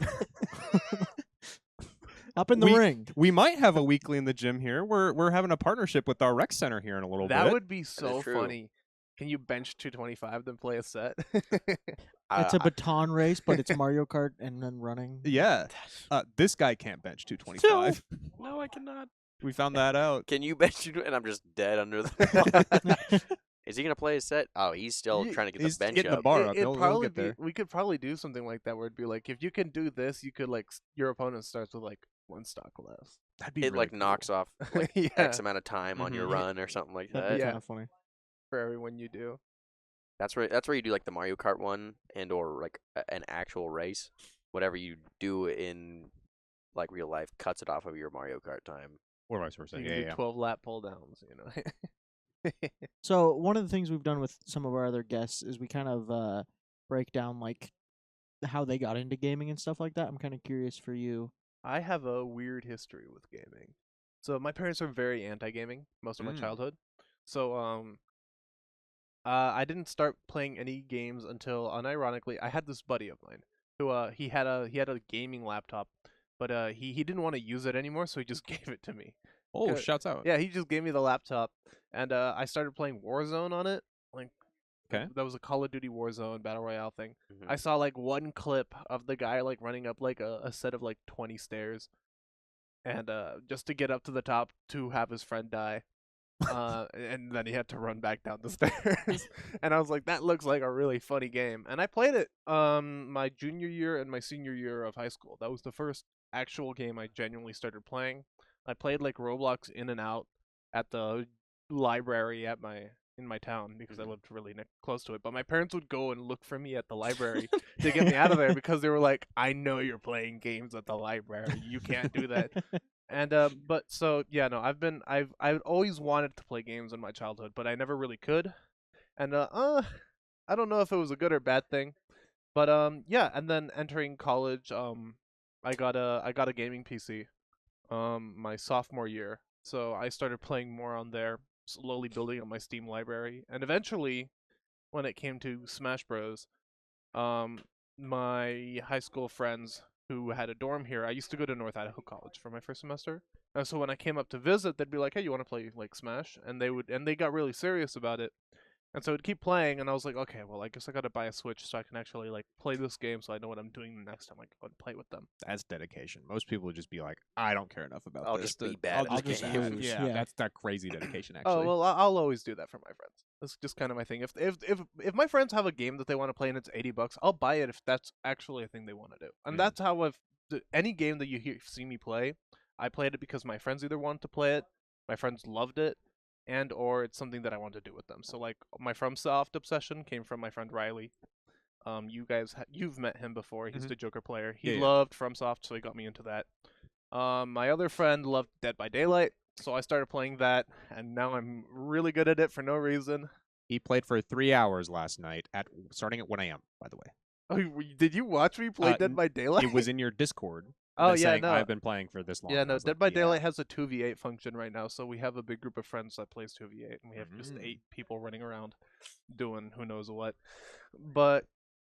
S4: Up in the ring.
S2: We might have a weekly in the gym here. We're having a partnership with our rec center here in a little bit.
S1: That would be so funny. Can you bench 225 then play a set?
S4: It's a baton race, but it's Mario Kart and then running.
S2: Yeah. This guy can't bench 225.
S3: No, I cannot.
S2: We found that out.
S3: Can you bench? And I'm just dead under the. Is he gonna play a set? Oh, he's still trying to get the bench
S2: getting
S3: up.
S2: The bar up. He'll get there.
S1: We could probably do something like that where it'd be like, if you can do this, you could like your opponent starts with like one stock less.
S2: That'd be
S3: it
S2: really
S3: like
S2: cool.
S3: knocks off like X amount of time on your run or something like that.
S4: That'd be kind of funny.
S1: For everyone you do.
S3: That's where you do like the Mario Kart one and or like an actual race. Whatever you do in like real life cuts it off of your Mario Kart time.
S2: Or vice versa.
S1: You can do 12 lap pull downs, you know.
S4: So one of the things we've done with some of our other guests is we kind of break down like how they got into gaming and stuff like that. I'm kind of curious for you.
S1: I have a weird history with gaming. So my parents are very anti-gaming most of my childhood. So I didn't start playing any games until, unironically, I had this buddy of mine who he had a gaming laptop, but he didn't want to use it anymore, so he just gave it to me.
S2: Oh, shouts out.
S1: Yeah, he just gave me the laptop, and I started playing Warzone on it. Like,
S2: okay,
S1: that was a Call of Duty Warzone battle royale thing. I saw like one clip of the guy like running up like a set of like 20 stairs, and just to get up to the top to have his friend die. And then he had to run back down the stairs. And I was like, that looks like a really funny game. And I played it my junior year and my senior year of high school. That was the first actual game I genuinely started playing. I played like Roblox in and out at the library in my town because I lived really close to it. But my parents would go and look for me at the library to get me out of there because they were like, I know you're playing games at the library. You can't do that. And but so yeah, no, I've always wanted to play games in my childhood, but I never really could. And I don't know if it was a good or bad thing, but yeah. And then entering college, I got a gaming PC, my sophomore year. So I started playing more on there, slowly building up my Steam library, and eventually, when it came to Smash Bros, my high school friends who had a dorm here. I used to go to North Idaho College for my first semester. And so when I came up to visit, they'd be like, "Hey, you want to play like Smash?" And they got really serious about it. And so I'd keep playing, and I was like, "Okay, well, I guess I got to buy a Switch so I can actually like play this game, so I know what I'm doing the next time I go and play with them."
S2: That's dedication. Most people would just be like, "I don't care enough about
S3: I'll
S2: this.
S3: just be bad
S2: I'll
S3: at the
S2: just
S3: game."
S2: lose." Yeah, that's that crazy dedication.
S1: Oh
S2: Actually.
S1: well, I'll always do that for my friends. That's just kind of my thing. If my friends have a game that they want to play and it's $80, I'll buy it if that's actually a thing they want to do. And that's how any game that you see me play, I played it because my friends either wanted to play it, my friends loved it, and or it's something that I want to do with them. So like my FromSoft obsession came from my friend Riley. You've met him before. He's the Joker player. He loved FromSoft, so he got me into that. My other friend loved Dead by Daylight, so I started playing that, and now I'm really good at it for no reason.
S2: He played for 3 hours last night starting at 1 a.m. By the way.
S1: Oh, did you watch me play Dead by Daylight?
S2: It was in your Discord.
S1: Oh yeah,
S2: saying,
S1: no.
S2: I've been playing for this long.
S1: Yeah, no. Dead by Daylight has a 2v8 function right now, so we have a big group of friends that plays 2v8, and we have just 8 people running around doing who knows what. But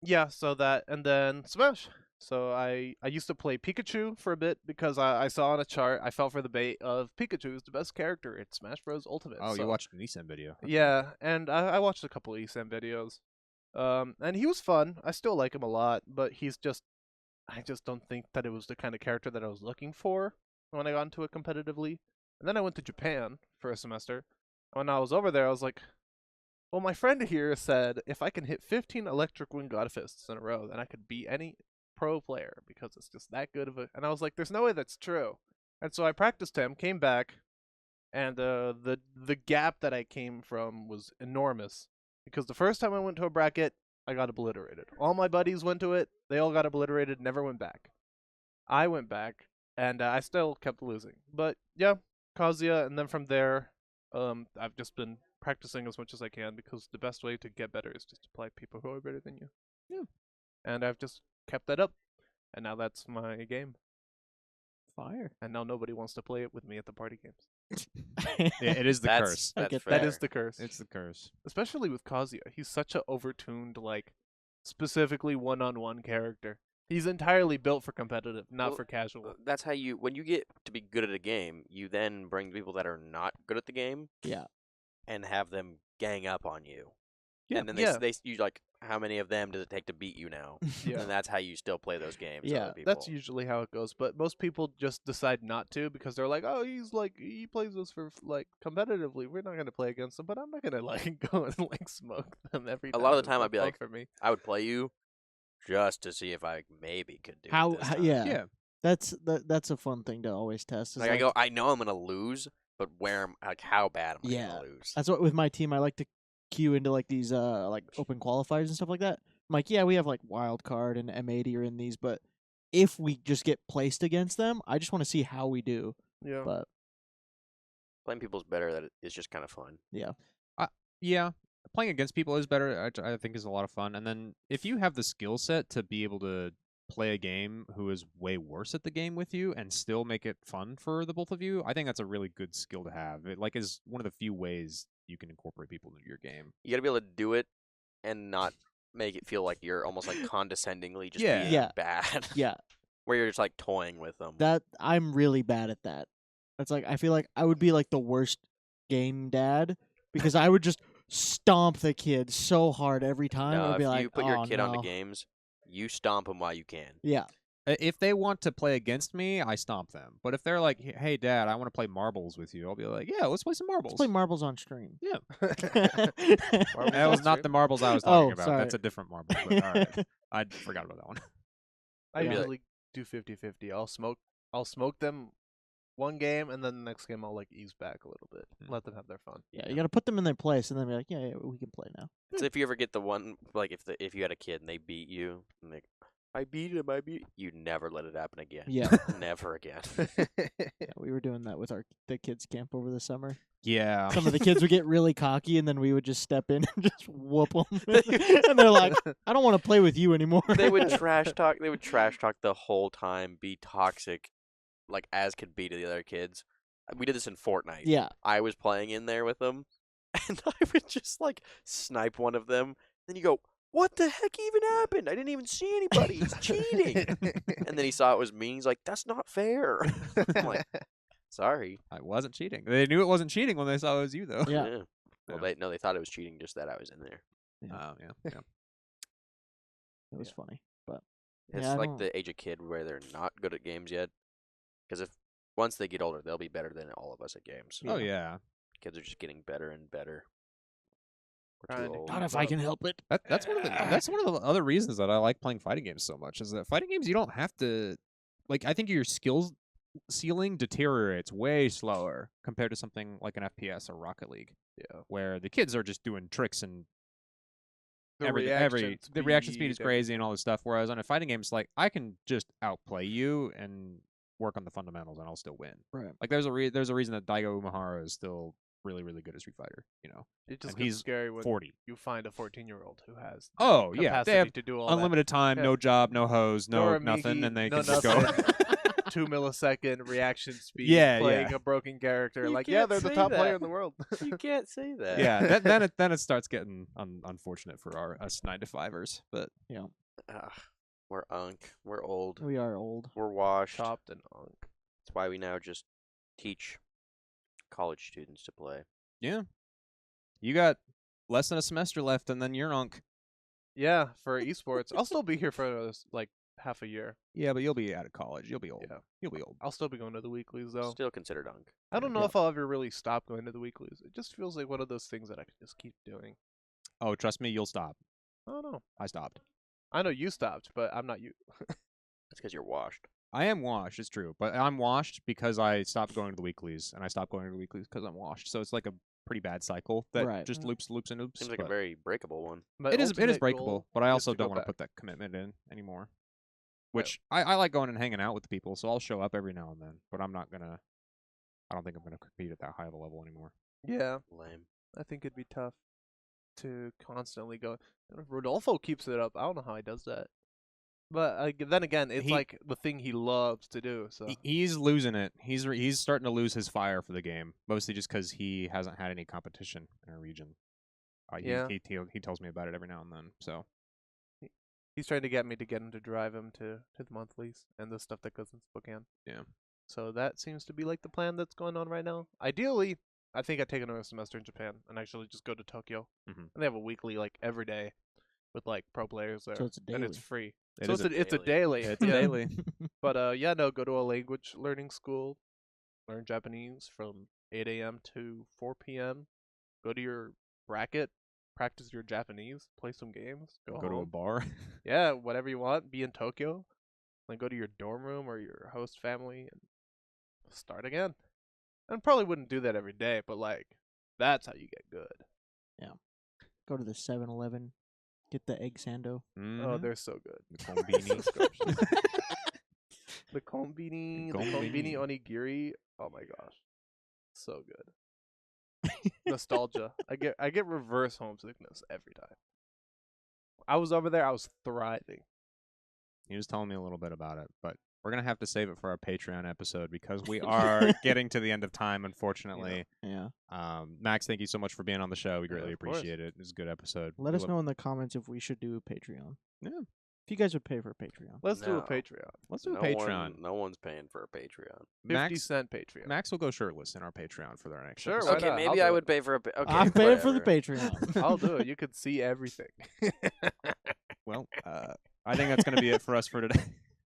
S1: yeah, so that, and then Smash. So I used to play Pikachu for a bit because I saw on a chart, I fell for the bait of Pikachu is the best character in Smash Bros. Ultimate.
S2: Oh, so, you watched an ESAM video.
S1: Yeah, and I watched a couple of ESAM videos. And he was fun. I still like him a lot, but I just don't think that it was the kind of character that I was looking for when I got into it competitively. And then I went to Japan for a semester. When I was over there, I was like, well, my friend here said if I can hit 15 Electric Wind God Fists in a row, then I could beat any pro player because it's just that good of a... And I was like, there's no way that's true. And so I practiced him, came back, and the gap that I came from was enormous. Because the first time I went to a bracket, I got obliterated. All my buddies went to it. They all got obliterated, never went back. I went back, and I still kept losing. But yeah, Kazuya, and then from there, I've just been practicing as much as I can because the best way to get better is just to play people who are better than you.
S2: Yeah.
S1: And I've just kept that up, and now that's my game.
S4: Fire.
S1: And now nobody wants to play it with me at the party games.
S2: Yeah, it is the curse.
S1: That is the curse.
S2: It's the curse.
S1: Especially with Kazuya. He's such a overtuned, like, specifically one-on-one character. He's entirely built for competitive, not for casual.
S3: That's how when you get to be good at a game, you then bring people that are not good at the game.
S4: Yeah.
S3: And have them gang up on you.
S1: Yeah.
S3: And then you like, how many of them does it take to beat you now?
S1: Yeah.
S3: And that's how you still play those games.
S1: Yeah, that's usually how it goes. But most people just decide not to because they're like, oh, he plays this for like competitively. We're not gonna play against him, but I'm not gonna like go and like smoke them every time.
S3: A lot of the time, I'd be like,
S1: for me.
S3: I would play you just to see if I maybe could do
S4: how
S3: it this time.
S4: yeah. That's a fun thing to always test.
S3: Like, I know I'm gonna lose, but how bad am I gonna lose?
S4: That's what with my team I like to queue into like these like open qualifiers and stuff like that. I'm like, yeah, we have like wild card and M80 are in these, but if we just get placed against them, I just want to see how we do.
S1: Yeah.
S4: But
S3: playing people's better, that is just kind of fun.
S4: Yeah.
S2: Yeah, playing against people is better. I think is a lot of fun. And then if you have the skill set to be able to play a game who is way worse at the game with you and still make it fun for the both of you, I think that's a really good skill to have. It like is one of the few ways you can incorporate people into your game.
S3: You gotta be able to do it and not make it feel like you're almost like condescendingly just being bad.
S4: Yeah.
S3: Where you're just like toying with them.
S4: That I'm really bad at that. It's like I feel like I would be like the worst game dad because I would just stomp the kid so hard every time.
S3: No,
S4: I'd be
S3: if
S4: like,
S3: you put your
S4: "Oh,
S3: kid
S4: no."
S3: on the games, you stomp them while you can.
S4: Yeah.
S2: If they want to play against me, I stomp them. But if they're like, "Hey, Dad, I want to play marbles with you," I'll be like, "Yeah, let's play some marbles."
S4: Let's play marbles on stream.
S2: Yeah.
S1: Marbles
S2: That was
S1: on
S2: not
S1: stream?
S2: the marbles I was talking about.
S4: sorry.
S2: That's a different marble. But all right. I forgot about that one.
S1: I
S3: Maybe, like-
S1: usually do 50-50. I'll smoke them one game, and then the next game I'll like ease back a little bit, let them have their fun.
S4: Yeah, you got to put them in their place, and then be like, yeah, we can play now.
S3: So if you ever get the one, like if you had a kid and they beat you, and they, I beat him, you never let it happen again.
S4: Yeah.
S3: Never again.
S4: Yeah, we were doing that with the kids' camp over the summer.
S2: Yeah.
S4: Some of the kids would get really cocky, and then we would just step in and just whoop them. And they're like, I don't want to play with you anymore.
S3: They would trash talk. They would trash talk the whole time, be toxic, like as could be to the other kids. We did this in Fortnite.
S4: Yeah.
S3: I was playing in there with them, and I would just like snipe one of them. Then you go, "What the heck even happened? I didn't even see anybody. He's cheating." And then he saw it was me. He's like, "That's not fair." I'm like, "Sorry."
S2: I wasn't cheating. They knew it wasn't cheating when they saw it was you, though.
S4: Yeah.
S3: Well, they thought it was cheating just that I was in there.
S2: Yeah. Yeah.
S4: It was funny, but
S3: It's
S4: yeah, I
S3: like
S4: don't-
S3: the age of kid where they're not good at games yet. Because if once they get older, they'll be better than all of us at games.
S2: Oh yeah.
S3: Kids are just getting better and better. We're
S1: Trying
S3: too
S1: to
S3: old.
S4: not if I can help it.
S2: That's one of the other reasons that I like playing fighting games so much is that fighting games you don't have to like I think your skills ceiling deteriorates way slower compared to something like an FPS or Rocket League.
S1: Yeah.
S2: Where the kids are just doing tricks and
S1: The
S2: the reaction speed is crazy and all this stuff. Whereas on a fighting game, it's like I can just outplay you and work on the fundamentals and I'll still win.
S4: Right.
S2: Like there's a reason that Daigo Umehara is still really, really good at Street Fighter, you know.
S1: It just
S2: And
S1: gets
S2: he's
S1: scary when
S2: 40.
S1: you find a 14-year-old who has
S2: Oh,
S1: the
S2: yeah.
S1: capacity
S2: They have
S1: to do all
S2: unlimited time,
S1: Yeah.
S2: no job, no hose, no
S1: Dora
S2: nothing,
S1: Migi,
S2: and they
S1: no
S2: can just go.
S1: nothing. 2-millisecond reaction speed
S2: Yeah,
S1: playing
S2: yeah.
S1: a broken character.
S3: You
S1: like, yeah,
S3: can't
S1: they're the
S3: say
S1: top
S3: that.
S1: player in the world.
S3: You can't say that.
S2: Yeah, then it starts getting unfortunate for us 9-to-5ers, but
S3: Ugh, we're unk. We're old.
S4: We are old.
S3: We're washed.
S1: Chopped and unk.
S3: That's why we now just teach college students to play.
S2: yeah. You got less than a semester left, and then you're unk.
S1: Yeah, for esports. I'll still be here for like half a year.
S2: Yeah, but you'll be out of college. You'll be old.
S1: Yeah.
S2: You'll be old.
S1: I'll still be going to the weeklies though.
S3: Still considered unk.
S1: I don't know
S4: Yeah.
S1: if I'll ever really stop going to the weeklies. It just feels like one of those things that I can just keep doing.
S2: Oh, trust me, you'll stop.
S1: I don't know.
S2: I stopped.
S1: I know you stopped, but I'm not you.
S3: That's because you're washed.
S2: I am washed, it's true, but I'm washed because I stopped going to the weeklies, and I stopped going to the weeklies because I'm washed. So it's like a pretty bad cycle that
S4: Right.
S2: just loops and loops.
S3: Seems like a
S2: but
S3: very breakable one.
S1: My
S2: it is
S1: ultimate
S2: breakable,
S1: goal
S2: but I
S1: is
S2: also
S1: to go
S2: don't want to
S1: back.
S2: put that commitment in anymore. Which I like going and hanging out with the people, so I'll show up every now and then. But I don't think I'm gonna compete at that high of a level anymore.
S1: Yeah,
S3: Lame.
S1: I think it'd be tough to constantly go. Rodolfo keeps it up. I don't know how he does that. But then again, it's like the thing he loves to do. So
S2: He's losing it. He's starting to lose his fire for the game, mostly just because he hasn't had any competition in our region.
S1: Yeah.
S2: He tells me about it every now and then. So
S1: he's trying to get me to get him to drive him to the monthlies and the stuff that goes in Spokane.
S2: Yeah.
S1: So that seems to be like the plan that's going on right now. Ideally, I think I'd take another semester in Japan and actually just go to Tokyo.
S2: Mhm.
S1: And they have a weekly like every day with like pro players there.
S4: So it's a
S1: and it's
S4: daily.
S1: free.
S2: It
S1: So
S2: is
S1: it's a
S3: daily.
S1: daily.
S2: it's a
S1: yeah.
S2: daily.
S1: But yeah, no, go to a language learning school, learn Japanese from 8 a.m. to 4 p.m. Go to your bracket, practice your Japanese, play some games, go
S2: to a
S1: home.
S2: bar.
S1: Yeah, whatever you want. Be in Tokyo, then go to your dorm room or your host family and start again. And probably wouldn't do that every day, but like that's how you get good.
S4: Go to the 7-Eleven, get the egg sando.
S1: Oh,
S2: Mhm.
S1: they're so good.
S2: The konbini.
S1: The konbini,
S2: The
S1: the konbini
S2: konbini.
S1: onigiri. Oh my gosh, so good. Nostalgia. I get reverse homesickness every time. I was over there. I was thriving.
S2: He was telling me a little bit about it, but we're going to have to save it for our Patreon episode because we are getting to the end of time, unfortunately.
S4: Yeah.
S2: Max, thank you so much for being on the show. We greatly
S1: of course.
S2: appreciate it. It was a good episode.
S4: Let us know in the comments if we should do a Patreon.
S2: Yeah.
S4: If you guys would pay for a Patreon.
S1: Let's do a
S3: No.
S1: Patreon.
S2: Let's do a
S3: No
S2: Patreon.
S3: no one's paying for a Patreon.
S1: 50-cent Patreon.
S2: Max will go shirtless in our Patreon for their next
S1: Sure,
S2: episode.
S1: why
S3: Okay,
S1: not?
S3: maybe
S1: I'll
S3: I
S1: do
S3: would
S1: it.
S3: pay for a. Okay,
S4: I'm paying for the
S3: whatever.
S4: Patreon.
S1: I'll do it. You could see everything.
S2: Well, I think that's going to be it for us for today.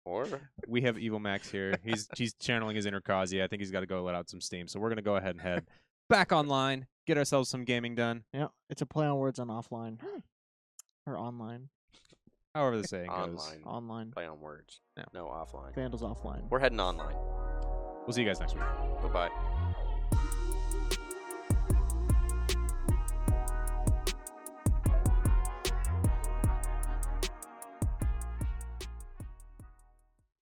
S3: Or
S2: We have Evil Max here. He's channeling his inner Kazuya. I think he's got to go let out some steam. So we're going to go ahead and head back online, get ourselves some gaming done.
S4: Yeah, it's a play on words on offline. Or online.
S2: However the saying goes.
S3: online.
S4: Online.
S3: Play on words.
S2: Yeah.
S3: No offline.
S4: Vandals Offline.
S3: We're heading online.
S2: We'll see you guys next week.
S3: Bye bye.